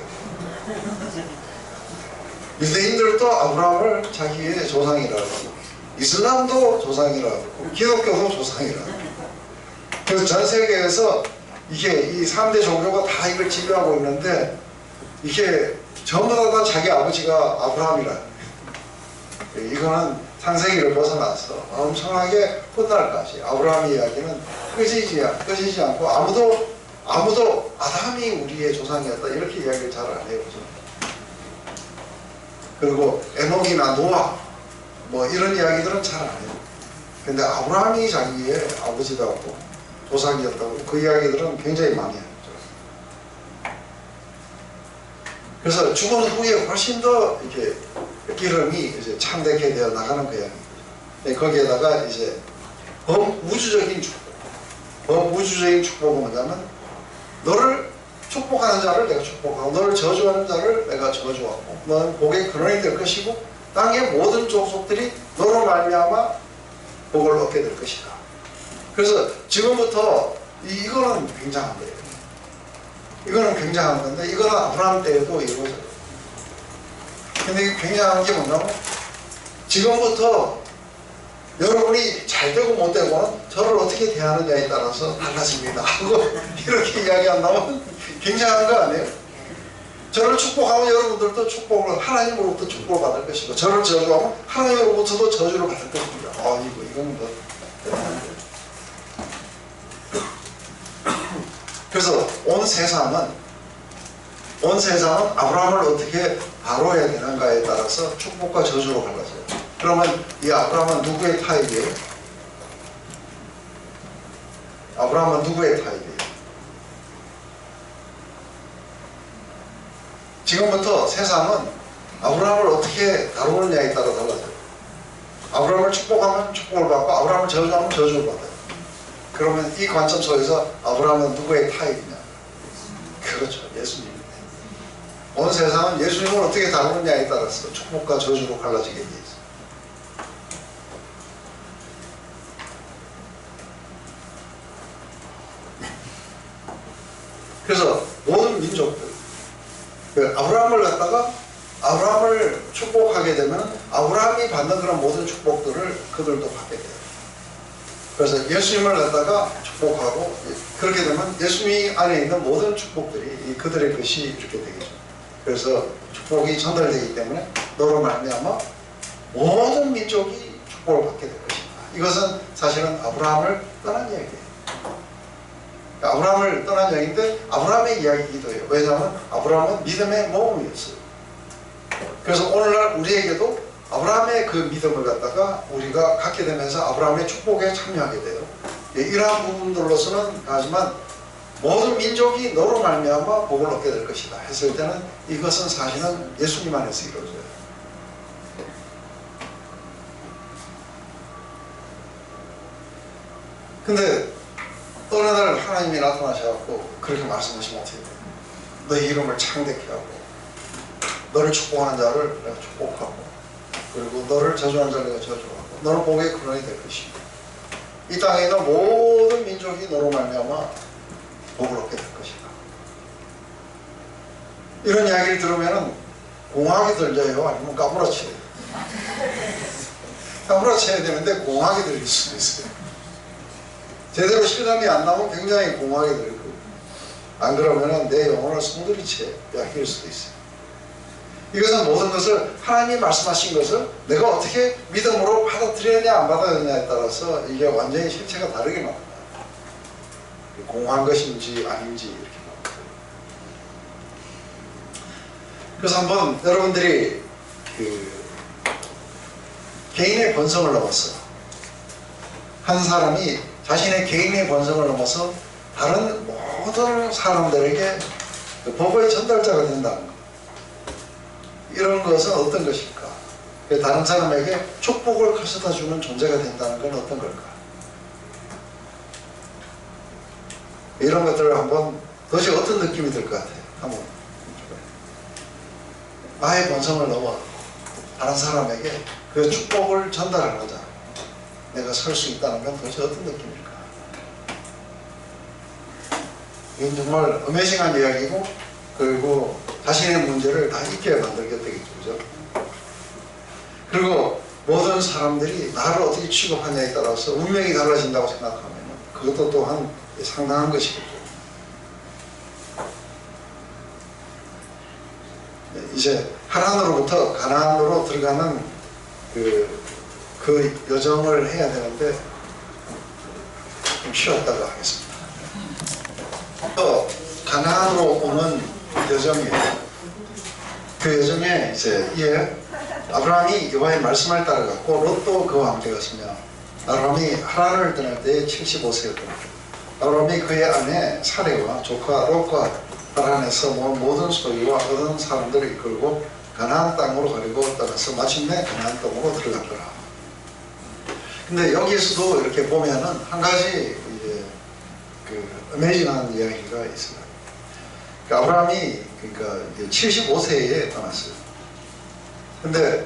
유대인들도 아브라함을 자기의 조상이라고 하고, 이슬람도 조상이라고 하고, 기독교도 조상이라고 하고. 그래서 전 세계에서 이게 이 3대 종교가 다 이걸 지배하고 있는데, 이게 전부 다 자기 아버지가 아브라함이라는 거예요. 이거는 창세기를 벗어나서 엄청나게 훗날까지 아브라함의 이야기는 꺼지지 않고 아무도 아담이 우리의 조상이었다 이렇게 이야기를 잘 안 해요. 그리고 에녹이나 노아 뭐 이런 이야기들은 잘 안 해요. 근데 아브라함이 자기의 아버지라고 조상이었다고 그 이야기들은 굉장히 많이 하죠. 그래서 죽은 후에 훨씬 더 이렇게 이름이 이제 창대케 되어 나가는 거예요. 거기에다가 이제 범우주적인 축복은 뭐냐면 너를 축복하는 자를 내가 축복하고 너를 저주하는 자를 내가 저주하고 너는 복의 근원이 될 것이고 땅의 모든 족속들이 너로 말미암아 복을 얻게 될 것이다. 그래서 지금부터 이거는 굉장한 거예요. 이거는 굉장한 건데 이거는 아브라함 때에도 이루어져요. 근데 이게 굉장한 게 뭐냐면 지금부터 여러분이 잘 되고 못 되고는 저를 어떻게 대하느냐에 따라서 달라집니다 하고 이렇게 이야기한다면 굉장한 거 아니에요? 저를 축복하면 여러분들도 축복을 하나님으로부터 축복을 받을 것이고 저를 저주하면 하나님으로부터도 저주를 받을 것입니다. 이건 뭐 대단한 거예요. 그래서 온 세상은 아브라함을 어떻게 다뤄야 되는가에 따라서 축복과 저주로 갈라져요. 그러면 이 아브라함은 누구의 타입이에요? 아브라함은 누구의 타입이에요? 지금부터 세상은 아브라함을 어떻게 다루느냐에 따라 달라져요. 아브라함을 축복하면 축복을 받고 아브라함을 저주하면 저주를 받아요. 그러면 이 관점 속에서 아브라함은 누구의 타입이냐? 그렇죠. 예수님. 온 세상은 예수님을 어떻게 다루느냐에 따라서 축복과 저주로 갈라지게 돼 있어요. 그래서 모든 민족들 아브라함을 갖다가 아브라함을 축복하게 되면 아브라함이 받는 그런 모든 축복들을 그들도 받게 돼요. 그래서 예수님을 갖다가 축복하고 그렇게 되면 예수님 안에 있는 모든 축복들이 그들의 것이 이렇게 되겠죠. 그래서 축복이 전달되기 때문에 너로 말미암아 모든 민족이 축복을 받게 될 것이다. 이것은 사실은 아브라함을 떠난 이야기예요. 아브라함을 떠난 이야기인데 아브라함의 이야기이기도 해요. 왜냐하면 아브라함은 믿음의 모범이었어요. 그래서 오늘날 우리에게도 아브라함의 그 믿음을 갖다가 우리가 갖게 되면서 아브라함의 축복에 참여하게 돼요. 이러한 부분들로서는 하지만 모든 민족이 너로 말미암아 복을 얻게 될 것이다 했을 때는 이것은 사실은 예수님 안에서 이루어져요. 근데 어느 날 하나님이 나타나셔서 그렇게 말씀하시면 어떻게 돼요? 너의 이름을 창대케 하고 너를 축복하는 자를 내가 축복하고 그리고 너를 저주하는 자를 내가 저주하고 너를 복의 근원이 될 것이고 이 땅에 있는 모든 민족이 너로 말미암아 복을 얻게 될 것이다. 이런 이야기를 들으면 공허하게 들려요? 아니면 까무라쳐야 돼요? 까무라쳐야 되는데 공허하게 들릴 수도 있어요. 제대로 실감이 안 나면 굉장히 공허하게 들릴 거예요. 안 그러면 내 영혼을 송두리째 빼앗길 수도 있어요. 이것은 모든 것을 하나님이 말씀하신 것을 내가 어떻게 믿음으로 받아들였냐 안 받아들였냐에 따라서 이게 완전히 실체가 다르게 나옵니다. 공허한 것인지 아닌지 이렇게 나옵니다. 그래서 한번 여러분들이 개인의 본성을 넘어서 한 사람이 자신의 개인의 본성을 넘어서 다른 모든 사람들에게 복의 전달자가 된다는 것. 이런 것은 어떤 것일까? 다른 사람에게 축복을 가져다 주는 존재가 된다는 건 어떤 걸까? 이런 것들을 한번 도대체 어떤 느낌이 들 것 같아요? 한번 나의 본성을 넘어 다른 사람에게 그 축복을 전달하고자 내가 설 수 있다는 건 도대체 어떤 느낌일까? 이건 정말 어메이징한 이야기고 그리고 자신의 문제를 다 잊게 만들게 되겠죠. 그죠? 그리고 모든 사람들이 나를 어떻게 취급하냐에 따라서 운명이 달라진다고 생각하면 그것도 또한 상당한 것이겠죠. 이제 하란으로부터 가나안으로 들어가는 그 여정을 해야 되는데 좀 쉬었다가 하겠습니다. 또 가나안으로 오는 여정이에요. 그 여정에 이제 아브라함이 여호와의 말씀을 따라갔고 롯도 그와 함께 갔으며 아브라함이 하란을 떠날 때 75세였다. 아브라함이 그의 아내 사레와 조카 롯과 하란에서 모은 모든 소유와 얻은 사람들을 이끌고 가나안 땅으로 가려고 떠나서 마침내 가나안 땅으로 들어갔더라. 근데 여기에서도 이렇게 보면은 한 가지 이제 어메이징한 이야기가 있어요. 아브라함이 75세에 떠났어요. 근데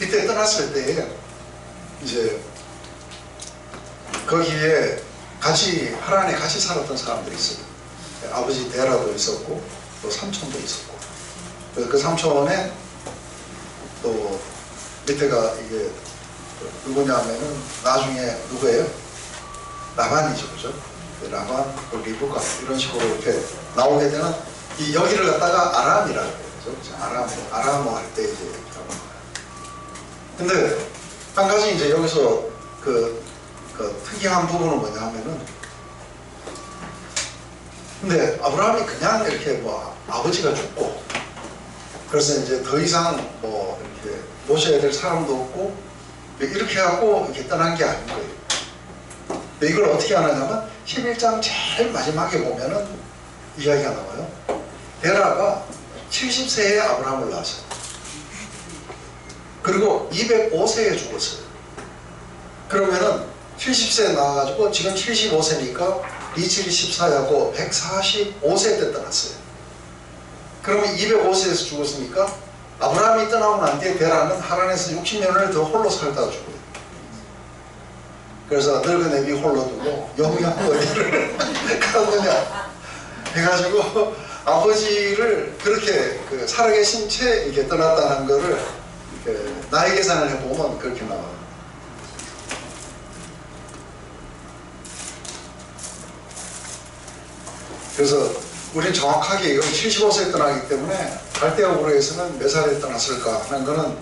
이때 떠났을 때 이제 거기에 같이 하란에 같이 살았던 사람들이 있어요. 아버지 데라도 있었고 또 삼촌도 있었고, 그래서 그 삼촌에 또 밑에가 이게 누구냐면은 나중에 누구예요? 라반이죠, 그죠? 라반, 리브가 이런 식으로 이렇게 나오게 되는 이 여기를 갖다가 아람이라고 해요, 그죠? 아람어 할 때 이제 이렇게 하는 거예요. 근데 한 가지 이제 여기서 그 특이한 부분은 뭐냐 하면은, 근데 아브라함이 그냥 이렇게 뭐 아버지가 죽고 그래서 이제 더 이상 뭐 이렇게 모셔야 될 사람도 없고 이렇게 하고 이렇게 떠난 게 아닌 거예요. 이걸 어떻게 하느냐면 11장 제일 마지막에 보면은 이야기가 나와요. 데라가 70세에 아브라함을 낳았어요. 그리고 205세에 죽었어요. 그러면은 70세에 나와가지고 지금 75세니까 27이 14하고 145세 때 떠났어요. 그러면 205세에서 죽었으니까 아브라함이 떠나고 난 뒤에 데라는 하란에서 60년을 더 홀로 살다가 죽어요. 그래서 늙은 애비 홀로 두고 영영 어디를 가느냐 해가지고 아버지를 그렇게 살아계신 채 이렇게 떠났다는 거를 나이 계산을 해보면 그렇게 나와요. 그래서 우리는 정확하게 이건 75세에 떠나기 때문에 갈대아우르에서는 몇 살에 떠났을까 하는 거는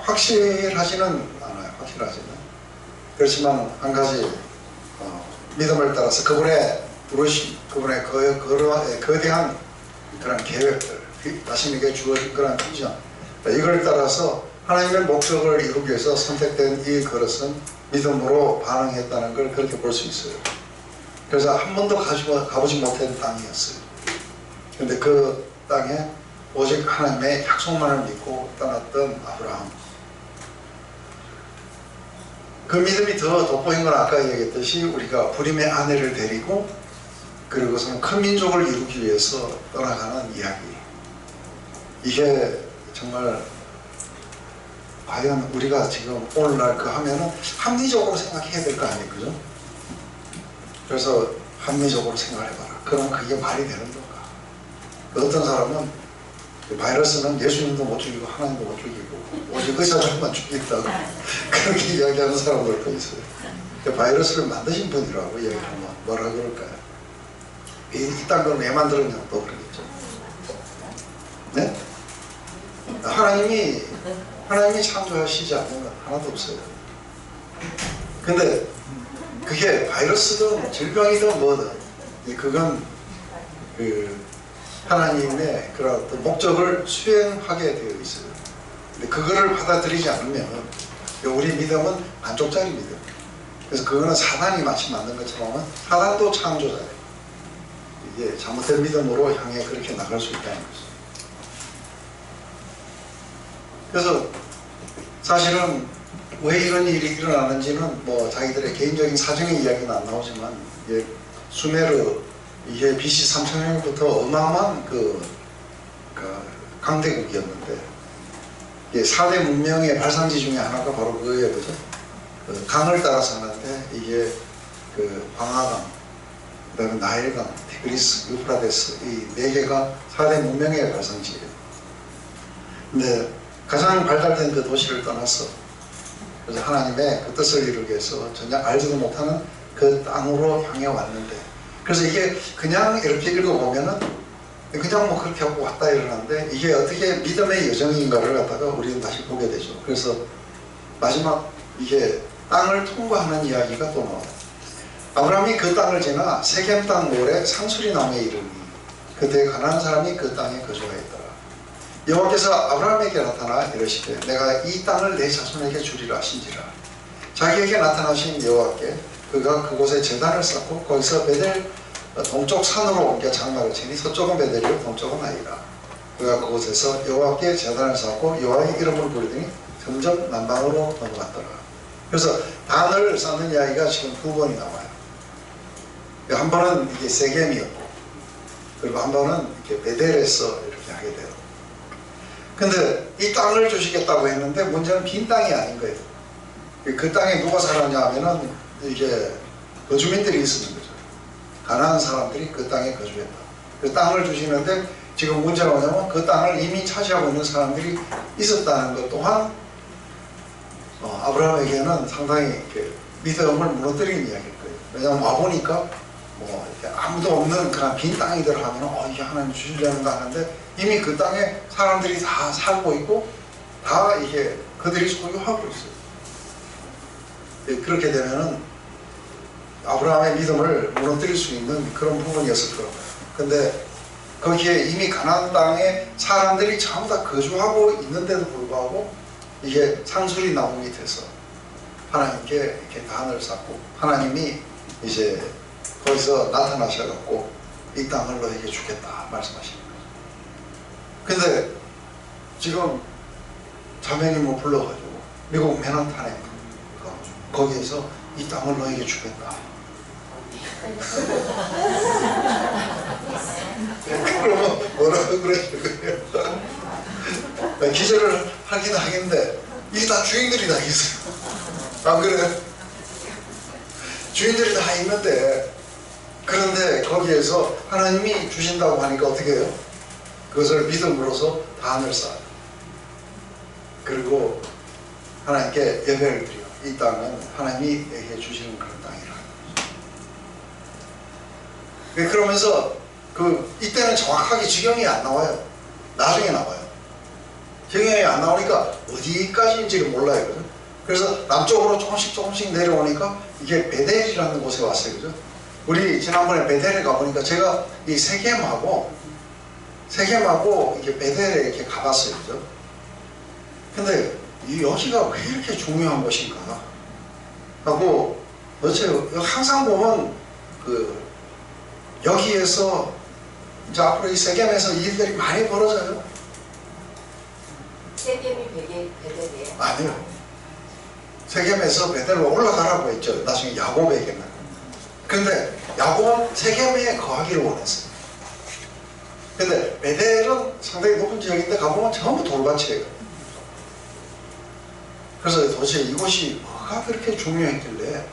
확실하지는 않아요. 확실하지는. 그렇지만 한 가지 믿음을 따라서 그분의 부르심, 그분의 거대한 그런 계획들, 자신에게 주어진 그런 비전, 이걸 따라서 하나님의 목적을 이루기 위해서 선택된 이 그릇은 믿음으로 반응했다는 걸 그렇게 볼 수 있어요. 그래서 한 번도 가보지 못한 땅이었어요. 근데 그 땅에 오직 하나님의 약속만을 믿고 떠났던 아브라함. 그 믿음이 더 돋보인 건 아까 얘기했듯이 우리가 불임의 아내를 데리고 그리고서는 큰 민족을 이루기 위해서 떠나가는 이야기. 이게 정말 과연 우리가 지금 오늘날 그 하면은 합리적으로 생각해야 될 거 아니에요, 그죠? 그래서 합리적으로 생각해봐라. 그럼 그게 말이 되는 건가? 어떤 사람은 바이러스는 예수님도 못 죽이고 하나님도 못 죽이고 오직 의사들만 죽인다고 그렇게 이야기하는 사람들도 있어요. 바이러스를 만드신 분이라고 이야기하면 뭐라 그럴까요? 이딴 걸 왜 만들었냐고 또 그러겠죠. 네? 하나님이 창조하시지 않는 건 하나도 없어요. 근데 그게 바이러스든 질병이든 뭐든 그건 하나님의 그런 어떤 목적을 수행하게 되어 있어요. 근데 그거를 받아들이지 않으면 우리 믿음은 반쪽짜리 믿음. 그래서 그거는 사단이 마치 만든 것처럼 사단도 창조자예요. 이게 잘못된 믿음으로 향해 그렇게 나갈 수 있다는 거죠. 그래서 사실은 왜 이런 일이 일어나는지는 뭐 자기들의 개인적인 사정의 이야기는 안 나오지만 수메르 이게 BC 3000년부터 어마어마한 강대국이었는데 4대 문명의 발상지 중에 하나가 바로 그거예요, 그죠? 강을 따라 사는데 이게 광하강, 그다음에 나일강, 티그리스, 유프라데스 이 4개가 4대 문명의 발상지예요. 근데 가장 발달된 그 도시를 떠났어. 그래서 하나님의 그 뜻을 이루기 위해서 전혀 알지도 못하는 그 땅으로 향해 왔는데, 그래서 이게 그냥 이렇게 읽어보면은 그냥 뭐 그렇게 하고 왔다 이러는데 이게 어떻게 믿음의 여정인가를 갖다가 우리는 다시 보게 되죠. 그래서 마지막 이게 땅을 통과하는 이야기가 또 나와요. 아브라함이 그 땅을 지나 세겜 땅 모래 상수리 나무에 이르니 그때 가난한 사람이 그 땅에 거주하였더라. 여호와께서 아브라함에게 나타나 이르시되 내가 이 땅을 내 자손에게 주리라 하신지라. 자기에게 나타나신 여호와께 그가 그곳에 제단을 쌓고 거기서 베델 동쪽 산으로 옮겨 장막을 치니 서쪽은 베델이요 동쪽은 아이라. 그가 그곳에서 여호와께 제단을 쌓고 여호와의 이름을 부르더니 점점 남방으로 넘어갔더라. 그래서 단을 쌓는 이야기가 지금 2번이 나와요. 한 번은 이게 세겜이었고 그리고 한 번은 이렇게 베델에서 이렇게 하게 돼요. 근데 이 땅을 주시겠다고 했는데 문제는 빈 땅이 아닌 거예요. 그 땅에 누가 살았냐 하면은 이게 거주민들이 있었는 거죠. 가난한 사람들이 그 땅에 거주했다. 그 땅을 주시는데 지금 문제가 뭐냐면 그 땅을 이미 차지하고 있는 사람들이 있었다는 것 또한 아브라함에게는 상당히 이렇게 믿음을 무너뜨리는 이야기일 거예요. 왜냐하면 와보니까 뭐 이렇게 아무도 없는 그런 빈 땅이들 하면 이게 하나님 주시려는 거 하는데 이미 그 땅에 사람들이 다 살고 있고 다 이게 그들이 소유하고 있어요. 그렇게 되면은 아브라함의 믿음을 무너뜨릴 수 있는 그런 부분이었을 거예요. 근데 거기에 이미 가나안 땅에 사람들이 전부 다 거주하고 있는데도 불구하고 이게 상수리 나무 밑에서 하나님께 이렇게 단을 쌓고 하나님이 이제 거기서 나타나셔갖고 이 땅을 너에게 주겠다 말씀하시는 거예요. 근데 지금 자매님을 불러가지고 미국 맨하탄에 거기에서 이 땅을 너에게 주겠다. 그러면 뭐라고 그러실 거예요? 기절을 하긴 하겠는데 이게 다 주인들이 다 있어요. 안 그래요? 주인들이 다 있는데 그런데 거기에서 하나님이 주신다고 하니까 어떻게 해요? 그것을 믿음으로써 단을 쌓아요. 그리고 하나님께 예배를 드려요. 이 땅은 하나님이 내게 주시는 그런 땅이라. 그러면서 이때는 정확하게 지경이 안 나와요. 나중에 나와요. 지경이 안 나오니까 어디까지인지를 몰라요. 그죠? 그래서 남쪽으로 조금씩 내려오니까 이게 베델이라는 곳에 왔어요. 그죠? 우리 지난번에 베델에 가보니까 제가 이 세겜하고 이게 베델에 이렇게 가봤어요. 그죠? 근데 여기가 왜 이렇게 중요한 것인가 하고 항상 보면 여기에서 이제 앞으로 이 세겜에서 일들이 많이 벌어져요. 세겜이 베델이에요? 아니요. 세겜에서 베델로 올라가라고 했죠. 나중에 야곱에게는. 근데 야곱은 세겜에 거하기를 원했어요. 근데 베델은 상당히 높은 지역인데 가보면 전부 돌밭이에요. 그래서 도대체 이곳이 뭐가 그렇게 중요했길래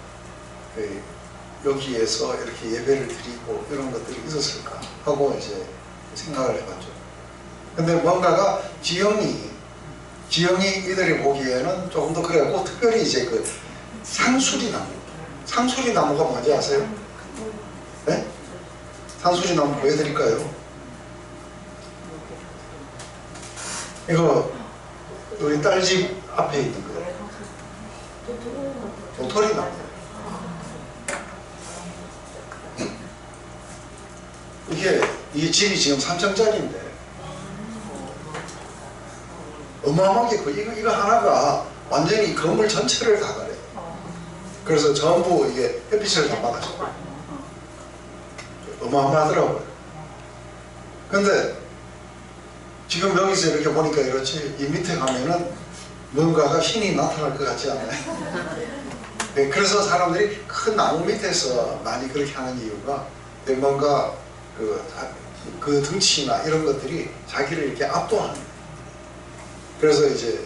여기에서 이렇게 예배를 드리고 이런 것들이 있었을까 하고 이제 생각을 해봤죠. 근데 뭔가가 지형이 이들이 보기에는 조금 더 그래갖고 특별히 이제 상수리 나무가 뭔지 아세요? 네? 상수리 나무 보여드릴까요? 이거 우리 딸집 앞에 있는 거예요. 도토리 나무. 이게 집이 지금 3층짜리인데 어마어마하게 이거 하나가 완전히 건물 전체를 다 가려요. 그래서 전부 이게 햇빛을 다 받아서 어마어마하더라고요. 근데 지금 여기서 이렇게 보니까 이렇지 이 밑에 가면은 뭔가가 신이 나타날 것 같지 않아요? 네, 그래서 사람들이 큰 나무 밑에서 많이 그렇게 하는 이유가 뭔가 그 덩치나 이런 것들이 자기를 이렇게 압도하는 거예요. 그래서 이제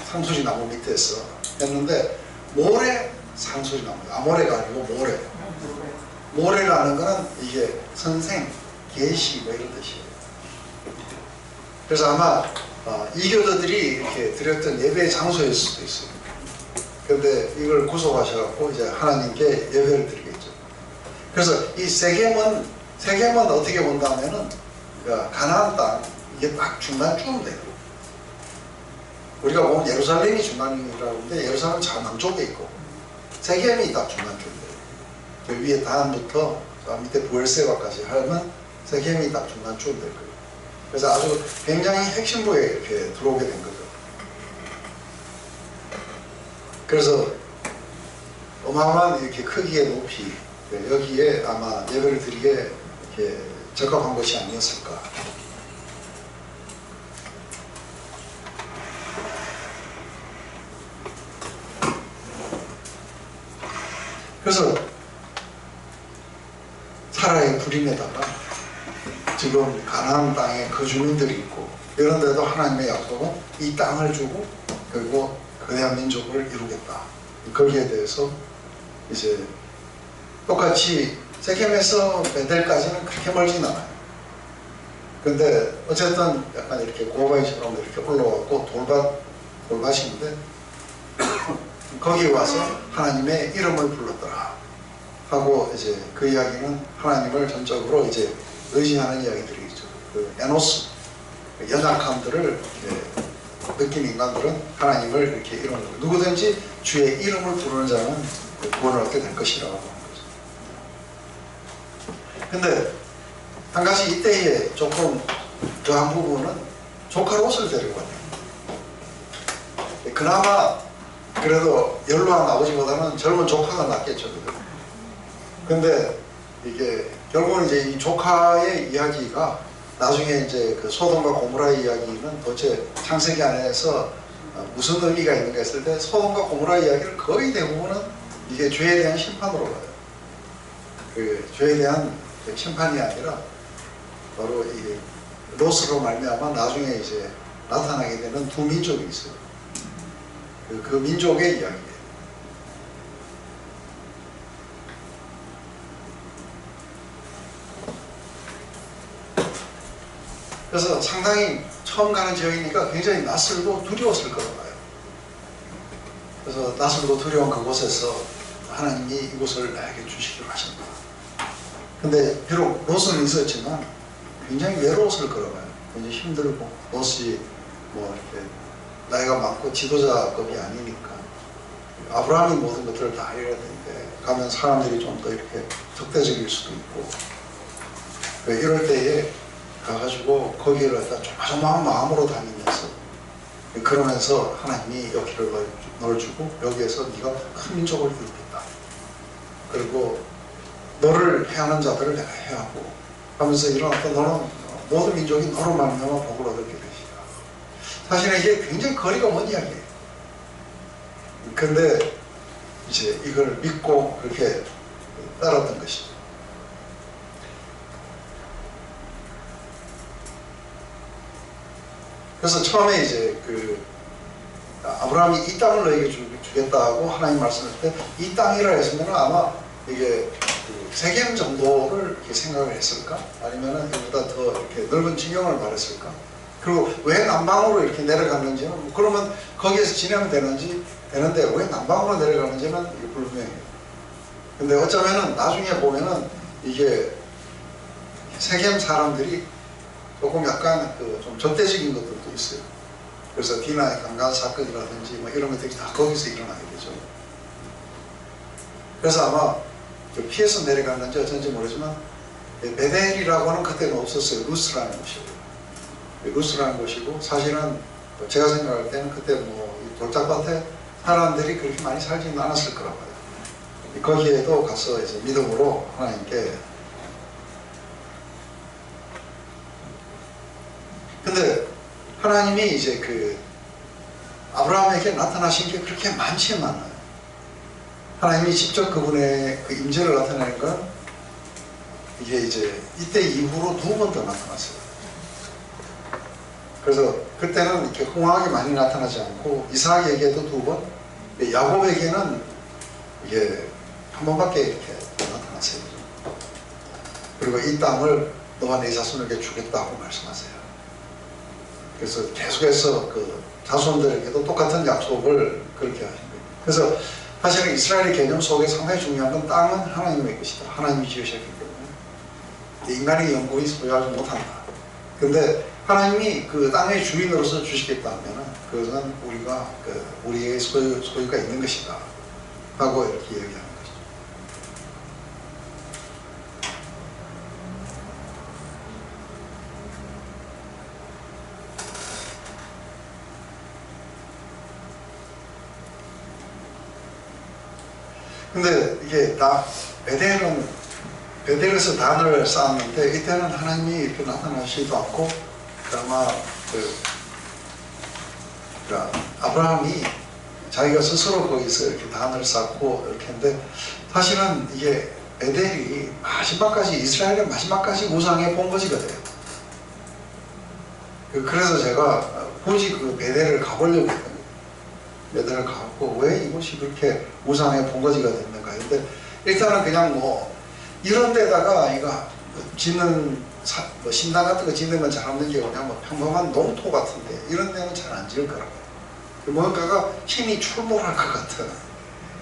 상수리 나무 밑에서 했는데 모래 상수리 나무, 아모레가 아니고 모래. 모래라는 거는 이게 선생, 계시 뭐 이런 뜻이에요. 그래서 아마 이교도들이 이렇게 드렸던 예배의 장소일 수도 있어요. 그런데 이걸 구속하셔갖고 이제 하나님께 예배를 드리겠죠. 그래서 이 세겜은 어떻게 본다면은 가나안 땅 이게 딱 중간쯤 돼요. 우리가 보면 예루살렘이 중간이라고 하는데 예루살렘은 저 남쪽에 있고 세겜이 딱 중간쯤 돼요. 그 위에 단부터 저 밑에 부엘세바까지 하면 세겜이 딱 중간쯤 될 거예요. 그래서 아주 굉장히 핵심부에 이렇게 들어오게 된 거죠. 그래서 어마어마한 이렇게 크기의 높이 여기에 아마 예배를 드리기에 이렇게 적합한 것이 아니었을까. 그래서 사라의 불임에다가 지금 가나안 땅에 거주민들이 있고 이런데도 하나님의 약속은 이 땅을 주고 그리고 거대한 민족을 이루겠다. 거기에 대해서 이제 똑같이 세겜에서 베델까지는 그렇게 멀진 않아요. 근데 어쨌든 약간 이렇게 고바이처럼 이렇게 올라왔고 돌밭인데 거기 와서 하나님의 이름을 불렀더라 하고 이제 그 이야기는 하나님을 전적으로 이제 의지하는 이야기들이죠. 그 에노스 연약함들을 느낀 인간들은 하나님을 이렇게 이름을 누구든지 주의 이름을 부르는 자는 구원을 얻게 될 것이라고 하는 거죠. 근데 한 가지 이때에 조금 더한 부분은 조카 롯을 데리고 왔네요. 그나마 그래도 연로한 아버지보다는 젊은 조카가 낫겠죠. 근데 이게 결국은 이제 이 조카의 이야기가 나중에 이제 그 소돔과 고모라의 이야기는 도대체 창세기 안에서 무슨 의미가 있는가 했을 때 소돔과 고모라 이야기를 거의 대부분은 이게 죄에 대한 심판으로 가요. 그 죄에 대한 심판이 아니라 바로 이 롯으로 말미암아 나중에 이제 나타나게 되는 두 민족이 있어요. 그 민족의 이야기예요. 그래서 상당히 처음 가는 지역이니까 굉장히 낯설고 두려웠을 거라고 봐요. 그래서 낯설고 두려운 그곳에서 하나님이 이곳을 나에게 주시기로 하셨다. 근데 비록 롯은 있었지만 굉장히 외로웠을 거라고 봐요. 굉장히 힘들고 롯이 뭐 이렇게 나이가 많고 지도자급이 아니니까 아브라함이 모든 것들을 다 해야 되는데 가면 사람들이 좀 더 이렇게 적대적일 수도 있고 이럴 때에 가가지고 거기를 갖다 조마조마한 마음으로 다니면서 그러면서 하나님이 여기를 넣어주고 여기에서 네가 큰 민족을 이루겠다. 그리고 너를 해하는 자들을 내가 해하고 하면서 일어났던 너는 모든 민족이 너로 말미암아 복을 얻게 되시다. 사실은 이게 굉장히 거리가 먼 이야기예요. 근데 이제 이걸 믿고 그렇게 따랐던 것이죠. 그래서 처음에 이제 그 아브라함이 이 땅을 너에게 주겠다 하고 하나님 말씀할 때 이 땅이라 했으면 아마 이게 그 세겜 정도를 이렇게 생각을 했을까? 아니면은 이보다 더 이렇게 넓은 지경을 말했을까? 그리고 왜 남방으로 이렇게 내려갔는지는 뭐 그러면 거기에서 지내면 되는데 왜 남방으로 내려가는지는 불분명해요. 근데 어쩌면은 나중에 보면은 이게 세겜 사람들이 조금 약간 그 좀 적대적인 것들도 있어요. 그래서 디나의 강간 사건이라든지 뭐 이런 것들이 다 거기서 일어나게 되죠. 그래서 아마 피해서 내려갔는지 어쩐지 모르지만 베델이라고 하는 그때는 없었어요. 루스라는 곳이고 루스라는 곳이고 사실은 제가 생각할 때는 그때 뭐 돌짝밭에 사람들이 그렇게 많이 살지는 않았을 거라고 봐요. 거기에도 가서 이제 믿음으로 하나님께 근데 하나님이 이제 그 아브라함에게 나타나신 게 그렇게 많지는 않아요. 하나님이 직접 그분의 그 임재를 나타내는 건 이게 이제 이때 이후로 2번 더 나타났어요. 그래서 그때는 이렇게 흥황하게 많이 나타나지 않고 이삭에게도 2번, 야곱에게는 이게 한 번밖에 이렇게 나타났어요. 그리고 이 땅을 너와 네 자손에게 주겠다고 말씀하세요. 그래서 계속해서 그 자손들에게도 똑같은 약속을 그렇게 하신 거예요. 그래서 사실은 이스라엘의 개념 속에 상당히 중요한 건 땅은 하나님의 것이다. 하나님이 지으셨기 때문에 인간의 영혼이 소유하지 못한다. 근데 하나님이 그 땅의 주인으로서 주시겠다 하면 그것은 우리가 우리의 소유가 있는 것이다 하고 이렇게 얘기하는 거죠. 근데 이게 다 베델에서 단을 쌓았는데 이때는 하나님이 이렇게 나타나시지도 않고 아마 아브라함이 자기가 스스로 거기서 이렇게 단을 쌓고 이렇게 했는데 사실은 이게 베델이 마지막까지 이스라엘의 마지막까지 우상의 본거지가 돼요. 그래서 제가 굳이 그 베델을 가보려고 했거든요. 베델을 가고 왜 이곳이 그렇게 우상의 본거지가 됐는가. 근데 일단은 그냥 뭐 이런 데다가 이거 짓는 뭐 신당 같은 거 짓는 건 잘 없는 게 그냥 뭐 평범한 농토 같은데 이런 데는 잘 안 지을 거라고요. 뭔가가 힘이 출몰할 것 같은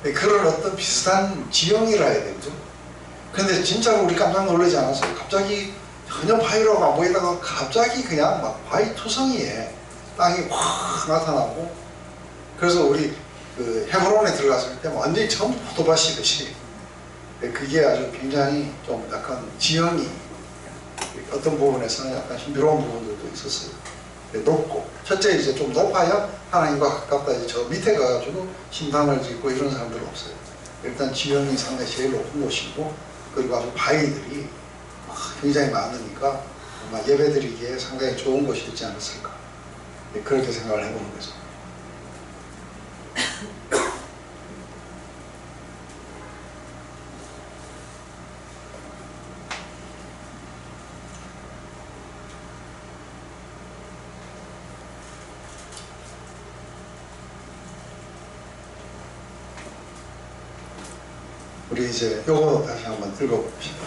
그런 어떤 비슷한 지형이라 해야 되죠. 근데 진짜로 우리 깜짝 놀라지 않았어요. 갑자기 전혀 바위라고 안 보이다가 갑자기 그냥 막 바위 투성이에 땅이 확 나타나고, 그래서 우리 그 헤브론에 들어갔을 때 완전히 전부 포도밭이듯이, 그게 아주 굉장히 좀 약간 지형이 어떤 부분에서는 약간 신비로운 부분들도 있었어요. 높고, 첫째 이제 좀 높아야 하나님과 가깝다. 이제 저 밑에 가가지고 신당을 짓고 이런 사람들은 없어요. 일단 지형이 상당히 제일 높은 곳이고, 그리고 아주 바위들이 굉장히 많으니까 아마 예배드리기에 상당히 좋은 곳이었지 않았을까. 그렇게 생각을 해보는 거죠. 우리 이제 요거 다시 한번 읽어봅시다.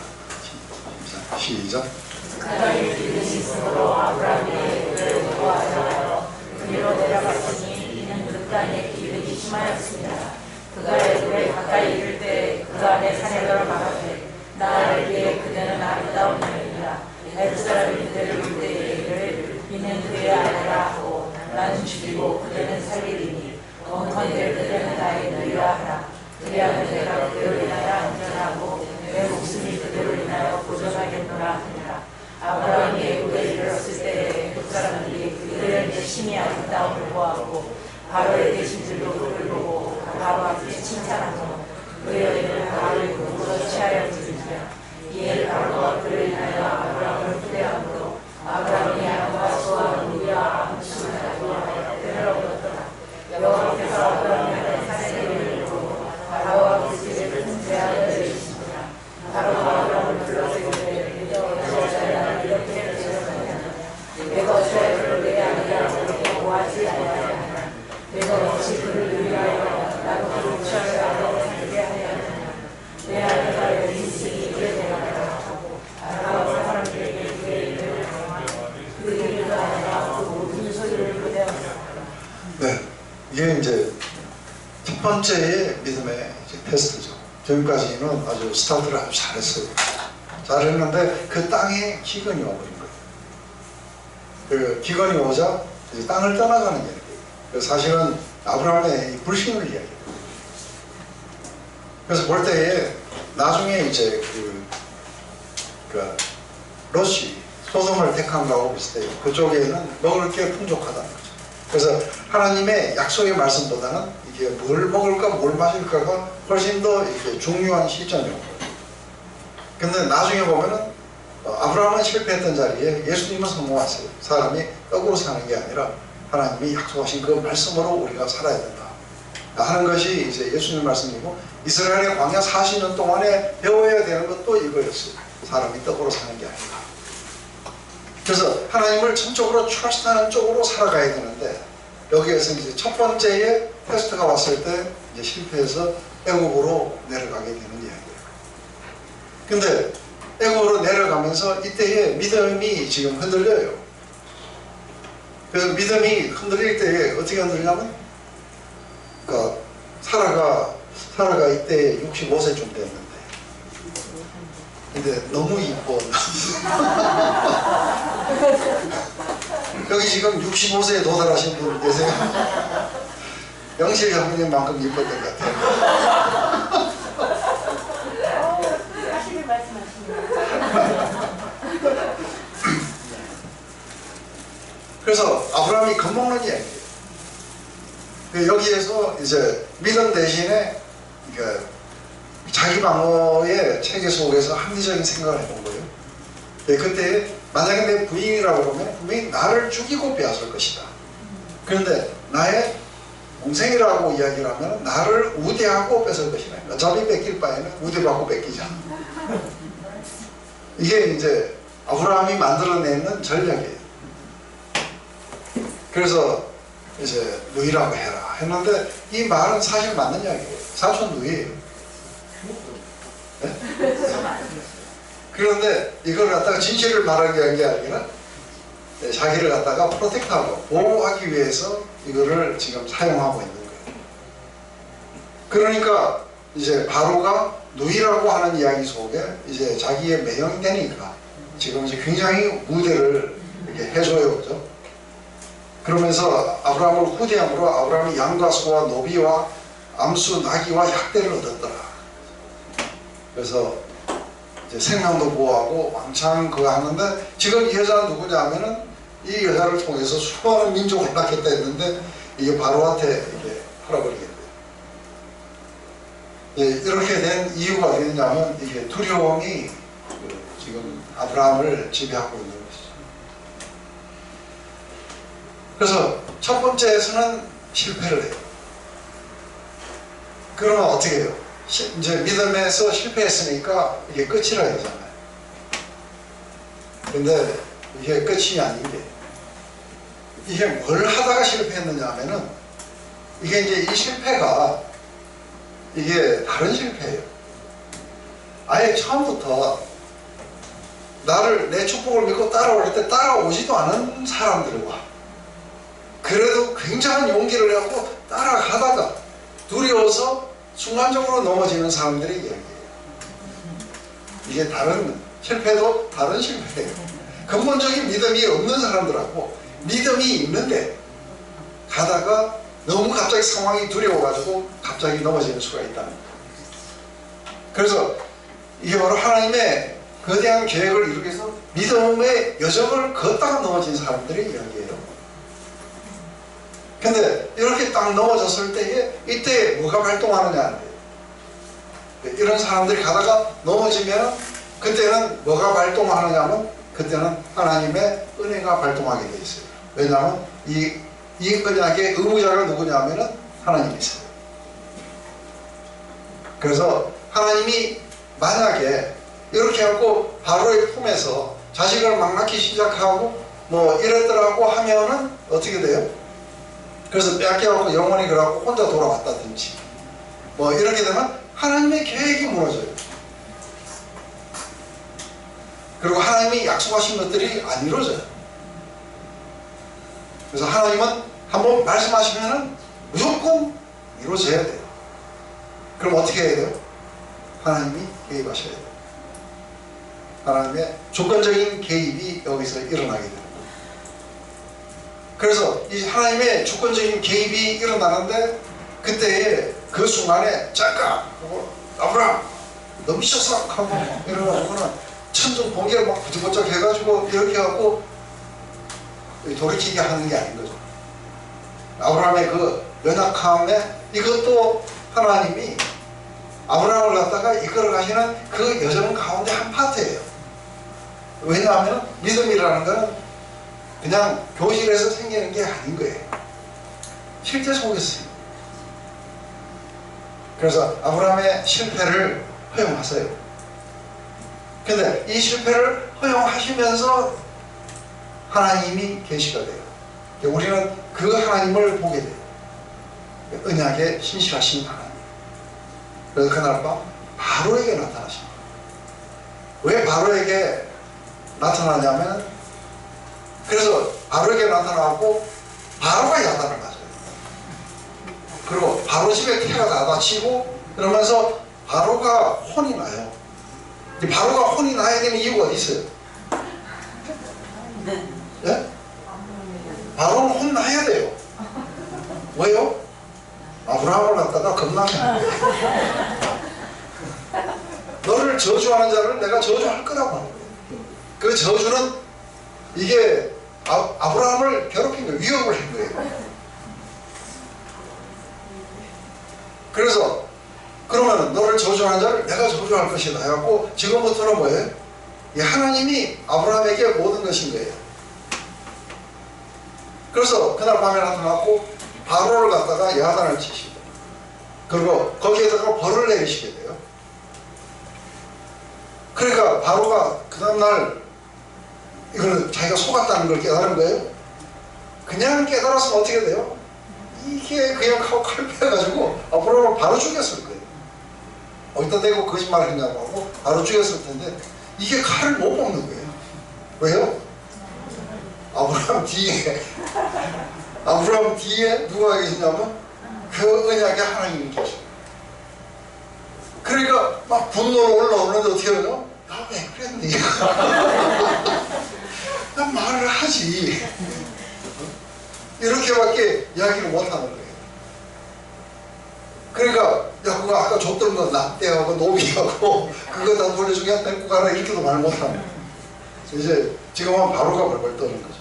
시작. 하나님의 기름이 있으므로 아브라함이 그를 보호하여 그리로 내려갔으니 이는 그 땅에 기름이 심하였습니다. 그가 애굽에 가까이 이를 때 그 안에 사내들을 말하되 나를 위해 그대는 아름다운 여인이라. 애굽 사람이 그대를 볼 때에 이를 이는 그의 아내라 하고 나는 죽이고 그대는 살리리니 원컨대 그대는 나의 누이라 하라. 그리하면 내가 그대로 인하여 안전하고 내 목숨이 그대로 인하여 보존하겠노라 하니라. 아브라함이 애굽에 이르렀을 때에 애굽 사람들이 그들의 심히 아름다움을 보았고 바로의 대신들도 그를 보고 바로 앞에 칭찬하고 그의 여인은 바로의 궁으로 취하였으니라. 이에 바로가 그를 인하여 아브라함을 후대함으로 아브라함이 양과 소와 누이와 암수를 가지고 때를 얻었더라. 여호와께서 아브라함의 사내들을 보고 바로와 그 집에 큰 제한을 있습니다. 바로가 아브라함을 불러서 이르되 여호와께서 이렇게 되셨느냐. 내가 어찌하여 그를 내 아내라고 보호하지 아니하느냐. 내가 어찌 그를 위하여 나도 그를 취하여 살게 하였느냐. 내 아내가 여기 있으니 이래 되었다 하고 바로가 사람들에게 그의 이름을 명하고 그 이름을 아내가 그 모든 소리를 그대었다. 네, 이게 이제 첫 번째의 믿음의 이제 테스트죠. 지금까지는 아주 스타트를 아주 잘했어요. 잘했는데 그 땅에 기근이 와버린 거예요. 그 기근이 오자 이제 땅을 떠나가는 이야기예요. 사실은 아브라함의 불신을 이야기해요. 그래서 볼 때에 나중에 이제 그 롯이 소돔을 택한 거하고 비슷해요. 그쪽에는 먹을 게 풍족하다는 거죠. 그래서 하나님의 약속의 말씀보다는 이게 뭘 먹을까 뭘 마실까가 훨씬 더 이렇게 중요한 시점이었고요. 근데 나중에 보면은 아브라함은 실패했던 자리에 예수님은 성공하세요. 사람이 떡으로 사는 게 아니라 하나님이 약속하신 그 말씀으로 우리가 살아야 된다 하는 것이 이제 예수님 말씀이고, 이스라엘의 광야 40년 동안에 배워야 되는 것도 이거였어요. 사람이 떡으로 사는 게 아니라. 그래서 하나님을 전적으로 트러스트하는 쪽으로 살아가야 되는데, 여기에서 이제 첫 번째의 테스트가 왔을 때 이제 실패해서 애굽으로 내려가게 되는 이야기예요. 근데 애굽으로 내려가면서 이때에 믿음이 지금 흔들려요. 그래서 믿음이 흔들릴 때에 어떻게 흔들리냐면, 그러니까 사라가 이때 65세쯤 됐는데, 근데 너무 이뻐. 여기 지금 65세에 도달하신 분 계세요? 영실 형님만큼 이뻤던 것 같아요. 사실을 말씀하십니다. 그래서 아브라함이 겁먹는 이야기예요. 여기에서 이제 믿음 대신에 자기 방어의 체계 속에서 합리적인 생각을 해본 거예요. 그때 만약에 내 부인이라고 보면 분명히 나를 죽이고 빼앗을 것이다. 그런데 나의 동생이라고 이야기를 하면 나를 우대하고 뺏을 것이다. 어차피 뺏길 바에는 우대받고 뺏기자. 이게 이제 아브라함이 만들어내는 전략이에요. 그래서 이제 누이라고 해라 했는데 이 말은 사실 맞는 이야기예요. 사촌 누이예요. 네? 그런데 이걸 갖다가 진실을 말하기 위한 게 아니라 자기를 갖다가 프로텍트하고 보호하기 위해서 이거를 지금 사용하고 있는 거예요. 그러니까 이제 바로가 누이라고 하는 이야기 속에 이제 자기의 매형이 되니까 지금 이제 굉장히 무대를 이렇게 해줘요. 그죠? 그러면서 아브라함을 후대함으로 아브라함이 양과 소와 노비와 암수 나귀와 약대를 얻었더라. 그래서 이제 생명도 보호하고 왕창 그거 하는데 지금 이 여자는 누구냐 하면은 이 여자를 통해서 수많은 민족을 낳겠다 했는데 이게 바로한테 이게 팔아버리겠대요. 예, 이렇게 된 이유가 어디 있냐면 이게 두려움이 지금 아브라함을 지배하고 있는 것이죠. 그래서 첫 번째에서는 실패를 해요. 그러면 어떻게 해요? 이제 믿음에서 실패했으니까 이게 끝이라 하잖아요. 근데 이게 끝이 아닌 게 이게 뭘 하다가 실패했느냐 하면은 이게 이제 이 실패가 이게 다른 실패예요. 아예 처음부터 나를 내 축복을 믿고 따라올 때 따라오지도 않은 사람들과 그래도 굉장한 용기를 갖고 따라가다가 두려워서 순간적으로 넘어지는 사람들의 이야기예요. 이게 다른 실패도 다른 실패예요. 근본적인 믿음이 없는 사람들하고 믿음이 있는데 가다가 너무 갑자기 상황이 두려워가지고 갑자기 넘어지는 수가 있다는 거예요. 그래서 이게 바로 하나님의 거대한 계획을 이루기 위해서 믿음의 여정을 걷다가 넘어진 사람들의 이야기예요. 근데 이렇게 딱 넘어졌을 때에 이때 뭐가 발동하느냐, 이런 사람들이 가다가 넘어지면 그때는 뭐가 발동하느냐면 그때는 하나님의 은혜가 발동하게 돼 있어요. 왜냐하면 이 언약의 의무자가 누구냐면은 하나님이세요. 그래서 하나님이 만약에 이렇게 하고 바로의 품에서 자식을 막 낳기 시작하고 뭐 이랬더라고 하면은 어떻게 돼요? 그래서 뺏겨갖고 영원히 그러고 혼자 돌아왔다든지 뭐 이렇게 되면 하나님의 계획이 무너져요. 그리고 하나님이 약속하신 것들이 안 이루어져요. 그래서 하나님은 한번 말씀하시면은 무조건 이루어져야 돼요. 그럼 어떻게 해야 돼요? 하나님이 개입하셔야 돼요. 하나님의 주권적인 개입이 여기서 일어나게 됩니다. 그래서 이 하나님의 주권적인 개입이 일어나는데 그때에 그 순간에 잠깐 아브라함 너 미쳤어 하고 이러가지고는 천둥 번개를 막 부들부들 해가지고 이렇게 하고 돌이키게 하는 게 아닌 거죠. 아브라함의 그 연약함에 이것도 하나님이 아브라함을 갖다가 이끌어 가시는 그 여정 가운데 한 파트예요. 왜냐하면 믿음이라는 것은 그냥 교실에서 생기는 게 아닌 거예요. 실제 속에서. 그래서 아브라함의 실패를 허용하세요. 근데 이 실패를 허용하시면서 하나님이 계시가 돼요. 우리는 그 하나님을 보게 돼요. 언약의 신실하신 하나님. 그래서 그날 밤 바로에게 나타나십니다. 왜 바로에게 나타나냐면 그래서 바로에게 나타나고 바로가 야단을 맞아요. 그리고 바로 집에 태가 닫아치고 그러면서 바로가 혼이 나요. 이 바로가 혼이 나야 되는 이유가 어디 있어요? 예? 바로는 혼나야 돼요. 왜요? 아브라함을 갖다가 겁나면 너를 저주하는 자를 내가 저주할 거라고 하는 거예요. 그 저주는 이게 아브라함을 괴롭힌 거예요. 위협을 한 거예요. 그래서 그러면 너를 저주하는 자를 내가 저주할 것이다 해갖고 지금부터는 뭐예요? 이 하나님이 아브라함에게 모든 것인 거예요. 그래서 그날 밤에 나타났고 바로를 갖다가 야단을 치시고 그리고 거기에다가 벌을 내리시게 돼요. 그러니까 바로가 그 다음날 이거는 자기가 속았다는 걸 깨달은 거예요. 그냥 깨달았으면 어떻게 돼요? 이게 그냥 칼 빼가지고 아브라함을 바로 죽였을 거예요. 어디다 대고 거짓말 했냐고 하고 바로 죽였을 텐데 이게 칼을 못 뽑는 거예요. 왜요? 아브라함 뒤에 누가 계시냐면 그 언약의 하나님이 계셔요. 그러니까 막 분노로 올라오는데 어떻게 하냐? 나 왜 그랬니? 난 말을 하지. 이렇게밖에 이야기를 못하는 거예요. 그러니까 야 그거 아까 줬던 거 낙대하고 노비하고 그거 다 돌려주게 한 데리고 가라 이렇게도 말 못하는 거예요. 이제 지금은 바로가 벌벌 떠는 거죠.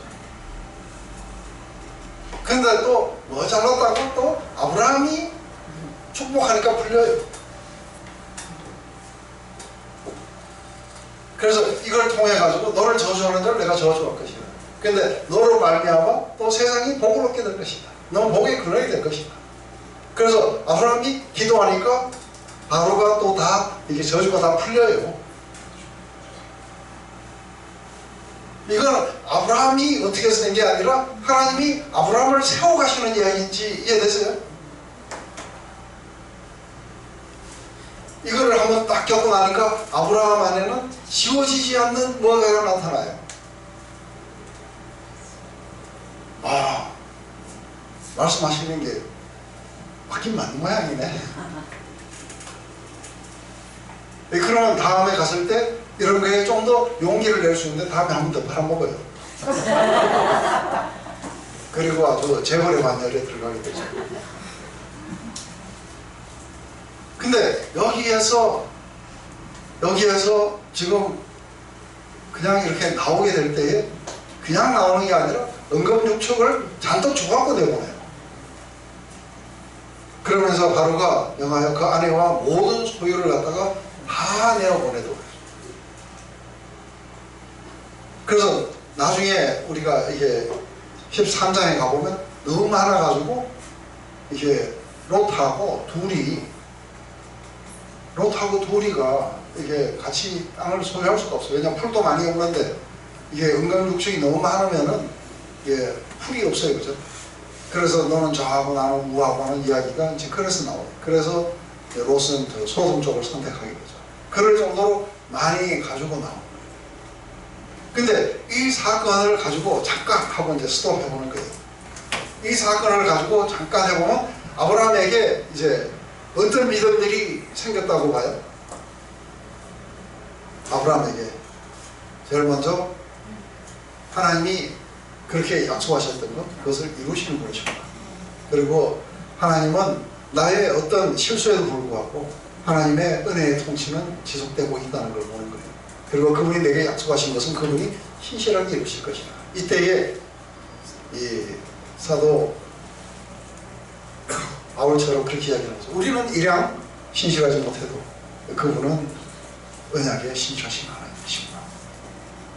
근데 또 뭐 잘났다고 또 아브라함이 축복하니까 풀려요. 그래서 이걸 통해 가지고 너를 저주하는 자를 내가 저주할 것이다. 근데 너로 말미암아 또 세상이 복을 얻게 될 것이다. 넌 복의 근원이 될 것이다. 그래서 아브라함이 기도하니까 바로가 또 다 이게 저주가 다 풀려요. 이건 아브라함이 어떻게 해서 된 게 아니라 하나님이 아브라함을 세워가시는 이야기인지 이해되세요? 이거를 한번 딱 겪고 나니까 아브라함 안에는 지워지지 않는 뭔가가 나타나요. 아, 말씀하시는 게 맞긴 맞는 모양이네. 그러면 다음에 갔을 때 이런 거에 좀 더 용기를 낼 수 있는데 다음에 한 번 더 팔아먹어요. 그리고 아주 재벌의 관열에 들어가게 되죠. 근데 여기에서 지금 그냥 이렇게 나오게 될 때에 그냥 나오는 게 아니라 은검육축을 잔뜩 줘갖고 내보내요. 그러면서 바로가 명하여 그 아내와 모든 소유를 갖다가 다 내어보내도. 그래서 나중에 우리가 이게 13장에 가보면 너무 많아가지고 이게 롯하고 둘이가 이게 같이 땅을 소유할 수가 없어요. 왜냐면 풀도 많이 없는데 이게 은강육축이 너무 많으면은 이게 풀이 없어요. 그죠? 그래서 너는 저하고 나는 우하고 하는 이야기가 이제 그래서 나와요. 그래서 롯은 그 소돔 쪽을 선택하게 되죠. 그럴 정도로 많이 가지고 나옵니다. 근데 이 사건을 가지고 잠깐 하고 이제 스톱 해보는 거예요. 이 사건을 가지고 잠깐 해보면 아브라함에게 이제 어떤 믿음들이 생겼다고 봐요? 아브라함에게 제일 먼저 하나님이 그렇게 약속하셨던 것, 그것을 이루시는 분이십니다. 그리고 하나님은 나의 어떤 실수에도 불구하고 하나님의 은혜의 통치는 지속되고 있다는 걸 보는 거예요. 그리고 그분이 내게 약속하신 것은 그분이 신실하게 이루실 것이다. 이때에 이 사도 바울처럼 그렇게 이야기하는 거죠. 우리는 일양 신실하지 못해도 그분은 언약에 신실하신 하나님이십니다.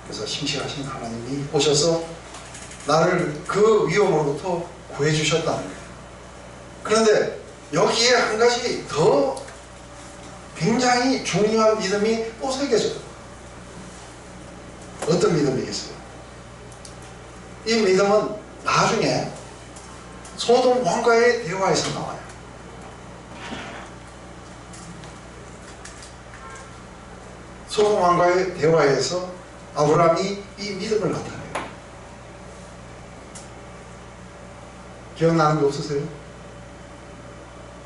그래서 신실하신 하나님이 오셔서 나를 그 위험으로부터 구해주셨다는 거예요. 그런데 여기에 한 가지 더 굉장히 중요한 믿음이 또 새겨져요. 어떤 믿음이겠어요? 이 믿음은 나중에 소돔 왕과의 대화에서 나와요. 소돔 왕과의 대화에서 아브라함이 이 믿음을 나타내요. 기억나는 게 없으세요?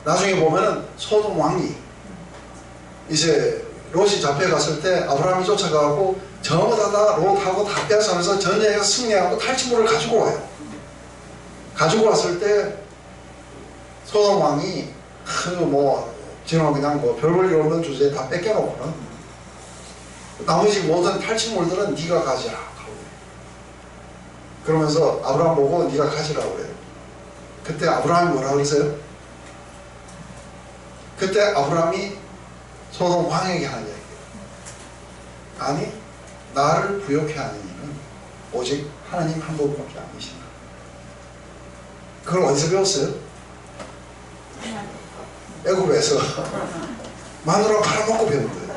나중에 보면은 소돔 왕이 이제 롯이 잡혀갔을 때 아브라함이 쫓아가고 전부 다 롯하고 다 뺏어면서 전쟁에서 승리하고 탈취물을 가지고 와요. 가지고 왔을 때 소돔 왕이 지금 그냥 별볼일 없는 주제에 다 뺏겨놓고는 나머지 모든 탈취물들은 네가 가지라. 그러면서 아브라함 보고 네가 가지라고 그래요. 그때 아브라함이 뭐라 그러세요? 그때 아브라함이 소돔 왕에게 하는 얘기예요. 아니, 나를 부욕해 하는 이는 오직 하나님 한 분밖에 아니신다. 그걸 어디서 배웠어요? 애굽에서 마누라 팔아먹고 배운 거예요.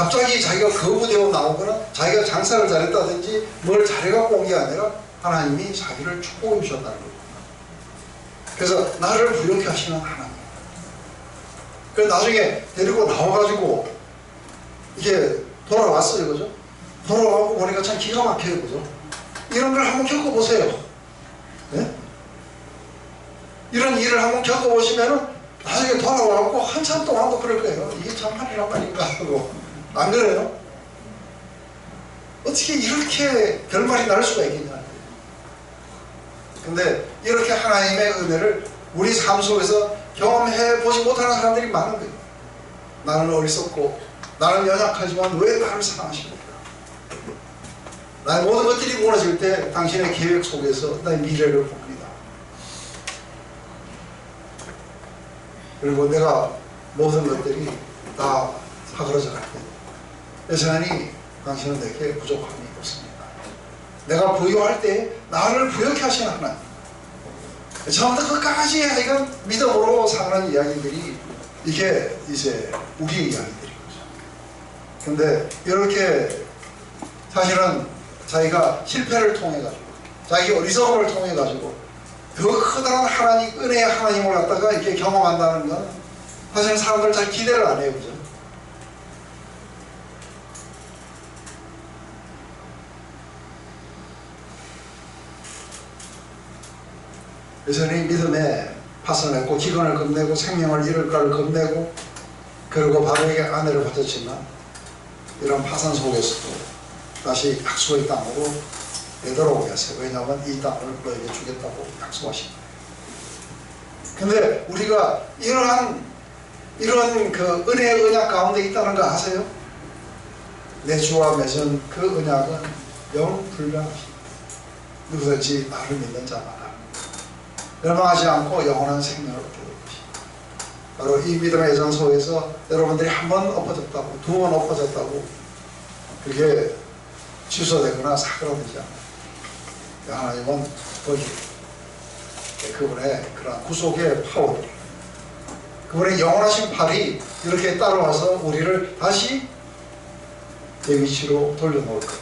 갑자기 자기가 거부되어 나오거나 자기가 장사를 잘했다든지 뭘 잘해갖고 온 게 아니라 하나님이 자기를 축복해 주셨다는 거예요. 그래서 나를 부욕해 하시는 하나님. 그래서 나중에 데리고 나와가지고 이게 돌아왔어요. 그죠? 돌아와고 보니까 참 기가 막혀요. 그죠? 이런 걸 한번 겪어보세요. 네? 이런 일을 한번 겪어보시면은 나중에 돌아와갖고 한참 동안도 그럴 거예요. 이게 참말이란 말인가 하고. 안 그래요? 어떻게 이렇게 결말이 날 수가 있겠냐. 근데 이렇게 하나님의 은혜를 우리 삶 속에서 경험해 보지 못하는 사람들이 많은 거예요. 나는 어리석고 나는 연약하지만 왜 나를 사랑하십니까? 나의 모든 것들이 무너질 때 당신의 계획 속에서 나의 미래를 봅니다. 그리고 내가 모든 것들이 다 사그러져 갈 때 여전히 당신은 내게 부족함이 없습니다. 내가 부유할 때 나를 부유케 하시는 하나님. 처음부터 끝까지 하여간 믿음으로 사는 이야기들이 이게 이제 우리의 이야기들인 거죠. 근데 이렇게 사실은 자기가 실패를 통해 가지고 자기 어리석음을 통해 가지고 더 커다란 하나님, 은혜의 하나님을 갖다가 이렇게 경험한다는 건 사실은 사람들 잘 기대를 안 해요. 그죠? 여전히 믿음에 파선했고 기근을 겁내고 생명을 잃을까를 겁내고 그리고 바로에게 아내를 바쳤지만 이런 파산 속에서도 다시 약속의 땅으로 되돌아오게 하세요. 왜냐하면 이 땅을 너에게 주겠다고 약속하신 거예요. 근데 우리가 이런 그 은혜의 언약 가운데 있다는 거 아세요? 내 주와 맺은 그 언약은 영 불변하십니다. 누구든지 나를 믿는 자마다 멸망하지 않고 영원한 생명을 얻게 될 것입니다. 바로 이 믿음의 예전 속에서 여러분들이 한 번 엎어졌다고 두 번 엎어졌다고 그게 취소되거나 사그라들지 않아요. 하나님은 거기 그분의 그런 구속의 파워들, 그분의 영원하신 팔이 이렇게 따라와서 우리를 다시 내 위치로 돌려놓을 거예요.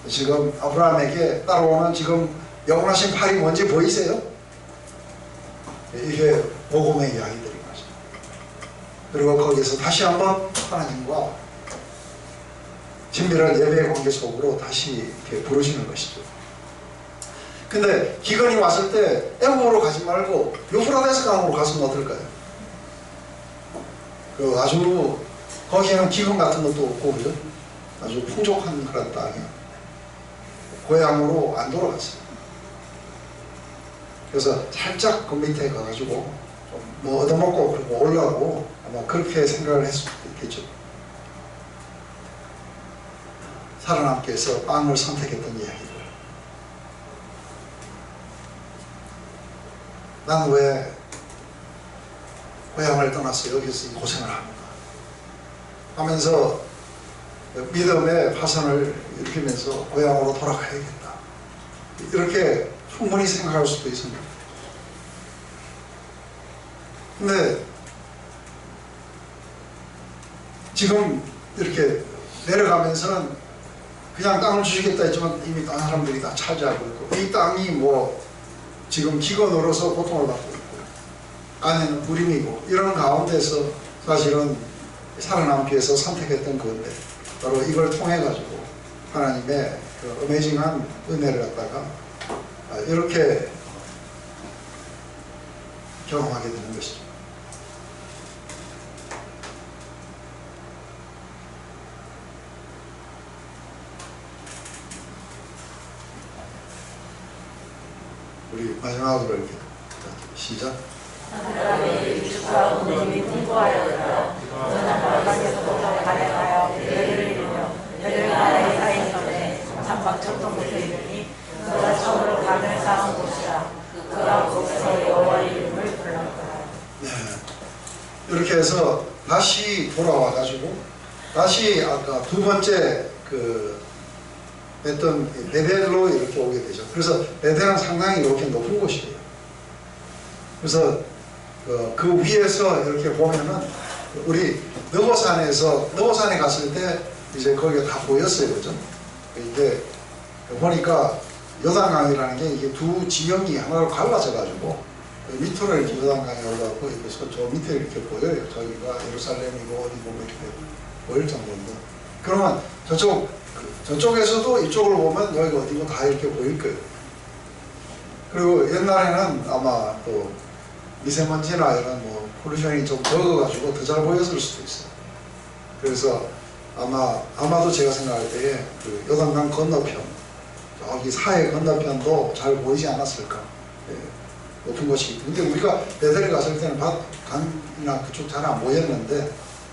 지금 아브라함에게 따라오는 지금 영원하신 팔이 뭔지 보이세요? 이게 복음의 이야기들인 거죠. 그리고 거기서 다시 한번 하나님과 친밀한 예배의 관계 속으로 다시 이렇게 부르시는 것이죠. 근데 기근이 왔을 때 애국으로 가지 말고 유프라데스 강으로 갔으면 어떨까요? 그 아주 거기에는 기근 같은 것도 없고 그죠? 아주 풍족한 그런 땅이에요. 고향으로 안 돌아갔어요. 그래서 살짝 그 밑에 가가지고 뭐 얻어먹고 그리고 올라오고 아마 그렇게 생각을 했을 수도 있겠죠. 살아남기 위해서 빵을 선택했던 이야기들. 난 왜 고향을 떠나서 여기서 이 고생을 합니까? 하면서 믿음의 파선을 일으키면서 고향으로 돌아가야겠다. 이렇게 충분히 생각할 수도 있습니다. 근데 지금 이렇게 내려가면서는 그냥 땅을 주시겠다 했지만 이미 다른 사람들이 다 차지하고 있고 이 땅이 뭐 지금 기근으로서 고통을 받고 있고 안에는 불임이고 이런 가운데서 사실은 살아남기 위해서 선택했던 건데 바로 이걸 통해 가지고 하나님의 그 어메이징한 은혜를 갖다가 이렇게 경험하게 되는 것이죠. 우리 마지막으로 이렇게 시작. 하나님의 유축과 은혜님이 풍부하였다. 너는 바깥에서도 가능하여 예를 이루며 너를 나라의 사인 전에 삼박천동 곳에 이르니 너가 처음으로 강을 쌓은 곳이라. 그가 거기서 여호와의 이름을 불렀더라. 네. 이렇게 해서 다시 돌아와가지고 다시 아까 두 번째 그 했던 베델로 이렇게 오게 되죠. 그래서 베델은 상당히 이렇게 높은 곳이에요. 그래서 그 위에서 이렇게 보면은 우리 너보산에 갔을 때 이제 거기가 다 보였어요, 그죠? 이게 보니까 요단강이라는 게 이게 두 지형이 하나로 갈라져가지고 밑으로 이렇게 요단강이 올라가고 여기서 저 밑에 이렇게 보여요. 저기가 예루살렘이고 어디 보면 이렇게 보일 정도인데, 그러면 저쪽에서도 이쪽을 보면 여기가 어디고 다 이렇게 보일 거예요. 그리고 옛날에는 아마 또 미세먼지나 이런 뭐 폴루션이 좀 적어가지고 더 잘 보였을 수도 있어요. 그래서 아마도 제가 생각할 때에 그 요단강 건너편, 저기 사해 건너편도 잘 보이지 않았을까. 예, 높은 곳이. 근데 우리가 베델에 갔을 때는 강이나 그쪽 잘 안 보였는데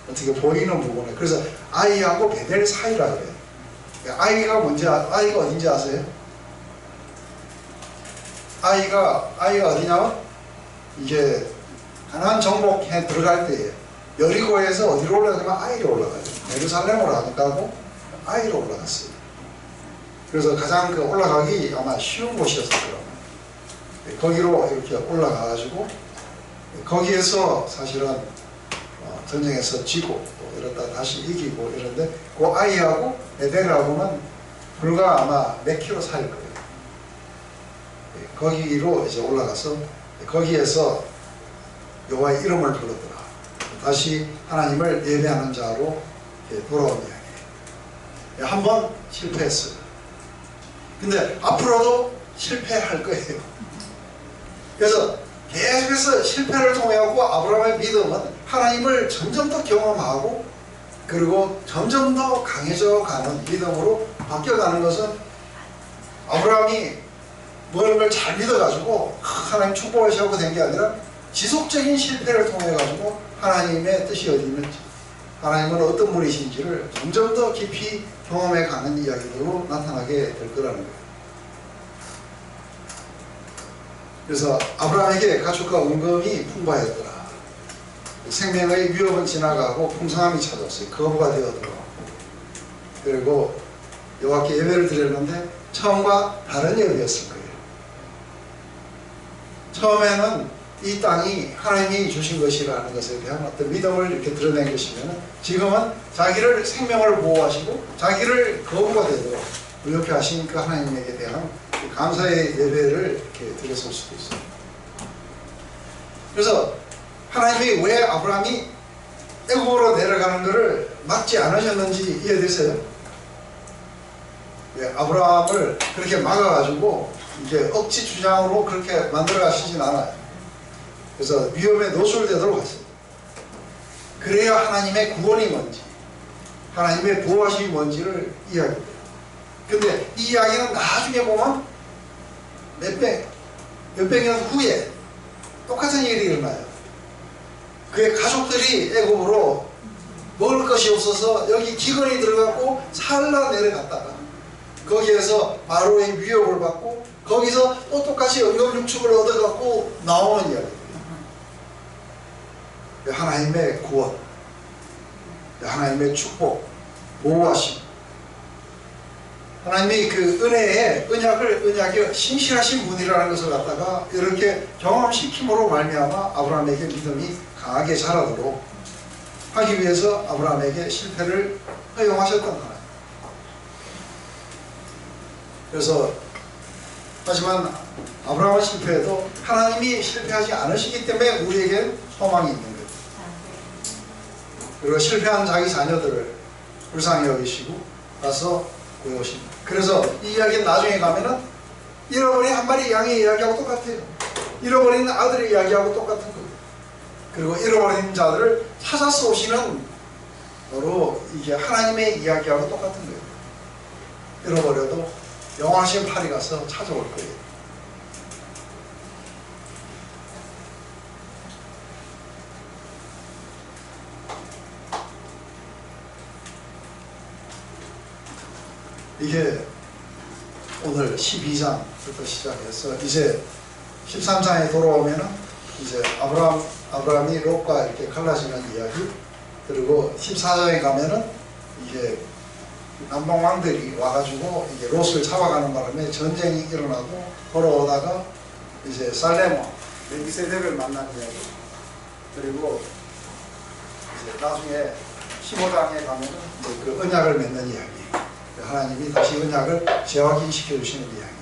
어떻게 보이는 부분에, 그래서 아이하고 베델 사이라 그래요. 아이가 어딘지 아세요? 아이가 어디냐면 이제 가나안 정복해 들어갈 때에 여리고에서 어디로 올라가면 아이로 올라가요. 예루살렘으로 안 가고 아이로 올라갔어요. 그래서 가장 그 올라가기 아마 쉬운 곳이었을 거예요. 거기로 이렇게 올라가가지고 거기에서 사실은 전쟁에서 지고 이러다 다시 이기고 이런데, 그 아이하고 베델하고는 불과 아마 몇 킬로 사이일 거예요. 거기로 이제 올라가서 거기에서 여호와의 이름을 불렀더라. 다시 하나님을 예배하는 자로 돌아온 이야기예요. 한번 실패했어요. 근데 앞으로도 실패할 거예요. 그래서 계속해서 실패를 통해하고 아브라함의 믿음은 하나님을 점점 더 경험하고 그리고 점점 더 강해져 가는 믿음으로 바뀌어가는 것은, 아브라함이 뭘 잘 믿어가지고 하나님 축복하시고 된 게 아니라 지속적인 실패를 통해가지고 하나님의 뜻이 어디 있는지, 하나님은 어떤 분이신지를 점점 더 깊이 경험해 가는 이야기로 나타나게 될 거라는 거예요. 그래서 아브라함에게 가축과 은금이 풍부하였더라. 생명의 위협은 지나가고 풍성함이 찾아왔어요. 거부가 되어들어가고, 그리고 여호와께 예배를 드렸는데 처음과 다른 예배였을 거예요. 처음에는 이 땅이 하나님이 주신 것이라는 것에 대한 어떤 믿음을 이렇게 드러낸 것이면, 지금은 자기를 생명을 보호하시고 자기를 거부가 되도록 의롭게 하신 그 하나님에게 대한 감사의 예배를 이렇게 드렸을 수도 있어요. 그래서 하나님이 왜 아브라함이 애굽으로 내려가는 것을 막지 않으셨는지 이해되세요? 왜 아브라함을 그렇게 막아가지고 이제 억지 주장으로 그렇게 만들어 가시진 않아요. 그래서 위험에 노출되도록 하세요. 그래야 하나님의 구원이 뭔지, 하나님의 보호하심이 뭔지를 이야기해요. 근데 이 이야기는 나중에 보면 몇백 년 후에 똑같은 일이 일어나요. 그의 가족들이 애굽으로 먹을 것이 없어서 여기 기근이 들어갔고 살라 내려갔다가 거기에서 바로의 위협을 받고 거기서 또 똑같이 영육축을 얻어갖고 나오는 이야기입니다. 하나님의 구원, 하나님의 축복, 보호하심, 하나님이 그 은혜의 언약의 신실하신 분이라는 것을 갖다가 이렇게 경험시킴으로 말미암아 아브라함에게 믿음이 강하게 자라도록 하기 위해서 아브라함에게 실패를 허용하셨던 하나님. 그래서 하지만 아브라함은 실패해도 하나님이 실패하지 않으시기 때문에 우리에게 소망이 있는 거예요. 그리고 실패한 자기 자녀들을 불쌍히 여기시고 가서 구해오십니다. 그래서 이 이야기는 나중에 가면은 잃어버린 한 마리 양의 이야기하고 똑같아요. 잃어버린 아들의 이야기하고 똑같은 거예요. 그리고 잃어버린 자들을 찾아서 오시는 바로 이게 하나님의 이야기하고 똑같은 거예요. 잃어버려도 영화신 팔이 가서 찾아올 거예요. 이게 오늘 12장부터 시작해서 이제 13장에 돌아오면은 이제 아브라함이 롯과 이렇게 갈라지는 이야기, 그리고 14장에 가면은 이제 남방 왕들이 와가지고 이제 롯을 잡아가는 바람에 전쟁이 일어나고 돌아오다가 이제 살레모 멜기세덱을 만나는 이야기, 그리고 이제 나중에 15장에 가면은 그 언약을 맺는 이야기, 하나님이 다시 언약을 재확인시켜 주시는 이야기,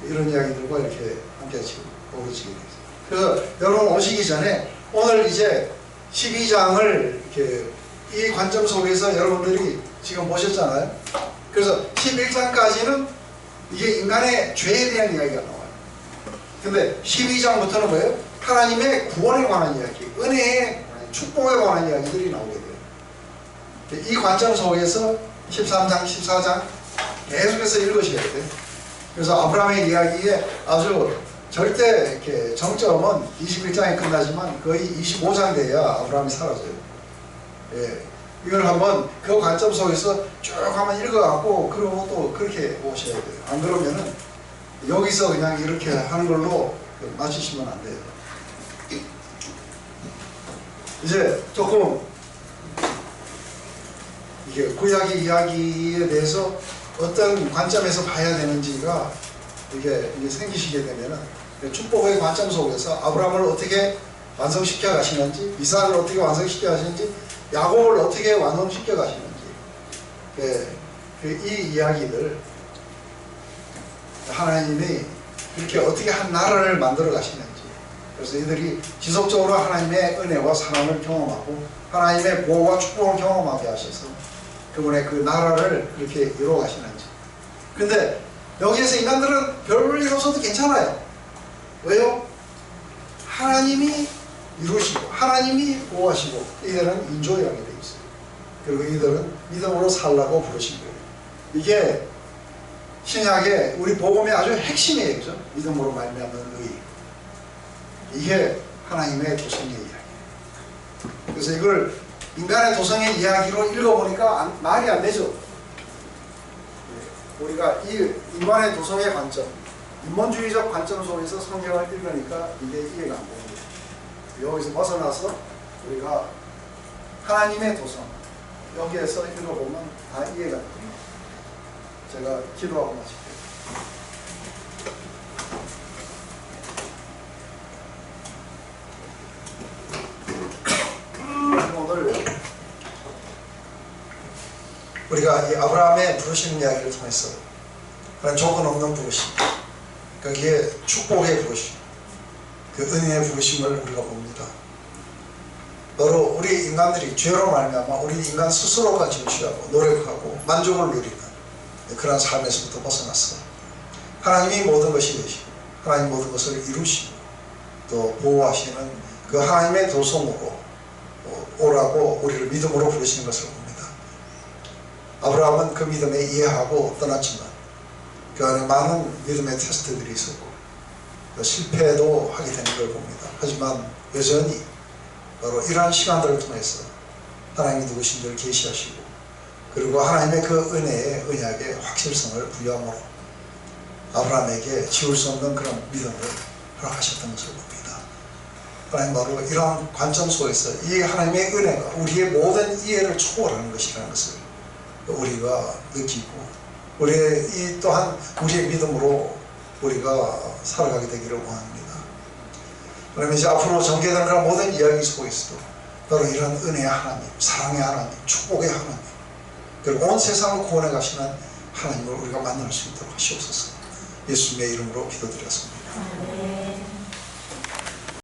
이런 이야기들과 이렇게 함께 지금 어우러지게 되죠. 그래서 여러분 오시기 전에 오늘 이제 12장을 이렇게 이 관점 속에서 여러분들이 지금 보셨잖아요. 그래서 11장까지는 이게 인간의 죄에 대한 이야기가 나와요. 근데 12장부터는 뭐예요? 하나님의 구원에 관한 이야기, 은혜에 축복에 관한 이야기들이 나오게 돼요. 이 관점 속에서 13장, 14장 계속해서 읽으셔야 돼요. 그래서 아브라함의 이야기에 아주 절대 이렇게 정점은 21장에 끝나지만 거의 25장 돼야 아브라함이 사라져요. 예. 이걸 한번 그 관점 속에서 쭉 한번 읽어갖고 그러고 또 그렇게 오셔야 돼요. 안 그러면은 여기서 그냥 이렇게 하는 걸로 맞추시면 안 돼요. 이제 조금 이게 구약의 이야기에 대해서 어떤 관점에서 봐야 되는지가 이게 생기시게 되면은 축복의 관점 속에서 아브라함을 어떻게 완성시켜 가시는지, 이삭을 어떻게 완성시켜 가시는지, 야곱을 어떻게 완성시켜 가시는지, 이 이야기들 하나님이 이렇게 어떻게 한 나라를 만들어 가시는지, 그래서 이들이 지속적으로 하나님의 은혜와 사랑을 경험하고 하나님의 보호와 축복을 경험하게 하셔서 그분의 그 나라를 이렇게 이루어 가시는지. 근데 여기에서 인간들은 별일 없어도 괜찮아요. 왜요? 하나님이 이루시고 하나님이 보호하시고 이들은 인조하게 되어 있어요. 그리고 이들은 믿음으로 살라고 부르신 거예요. 이게 신약의 우리 복음의 아주 핵심이에요. 그죠? 믿음으로 말미암는 의. 이게 하나님의 도성의 이야기. 그래서 이걸 인간의 도성의 이야기로 읽어보니까 말이 안 되죠. 우리가 이 인간의 도성의 관점, 인본주의적 관점 속에서 성경을 읽으니까 이게 이해가 안 되는 거예요. 여기서 벗어나서 우리가 하나님의 도성, 여기에서 읽어보면 다 이해가 됩니다. 제가 기도하고 마칠게요. 오늘 우리가 이 아브라함의 부르시는 이야기를 통해서 그런 조건 없는 부르심, 거기에 축복의 부르심, 그 은혜의 부르심을 우리가 봅니다. 바로 우리 인간들이 죄로 말미암아 우리 인간 스스로가 진취하고 노력하고 만족을 누리는 그런 삶에서부터 벗어났어. 하나님이 모든 것이 되시고 하나님 모든 것을 이루시고 또 보호하시는 그 하나님의 도성으로 오라고 우리를 믿음으로 부르시는 것을 봅니다. 아브라함은 그 믿음에 이해하고 떠났지만 그 안에 많은 믿음의 테스트들이 있었고 실패도 하게 되는 걸 봅니다. 하지만 여전히 바로 이러한 시간들을 통해서 하나님이 누구신지를 계시하시고 그리고 하나님의 그 은혜의 언약의 확실성을 부여함으로 아브라함에게 지울 수 없는 그런 믿음을 허락하셨던 것을 봅니다. 하나님 바로 이러한 관점 속에서 이 하나님의 은혜가 우리의 모든 이해를 초월하는 것이라는 것을 우리가 느끼고 우리의 이 또한 우리의 믿음으로 우리가 살아가게 되기를 원합니다. 그러면 이제 앞으로 전개되는 그런 모든 이야기 속에서도 바로 이런 은혜의 하나님, 사랑의 하나님, 축복의 하나님, 그리고 온 세상을 구원해 가시는 하나님을 우리가 만날 수 있도록 하시옵소서. 예수님의 이름으로 기도드렸습니다.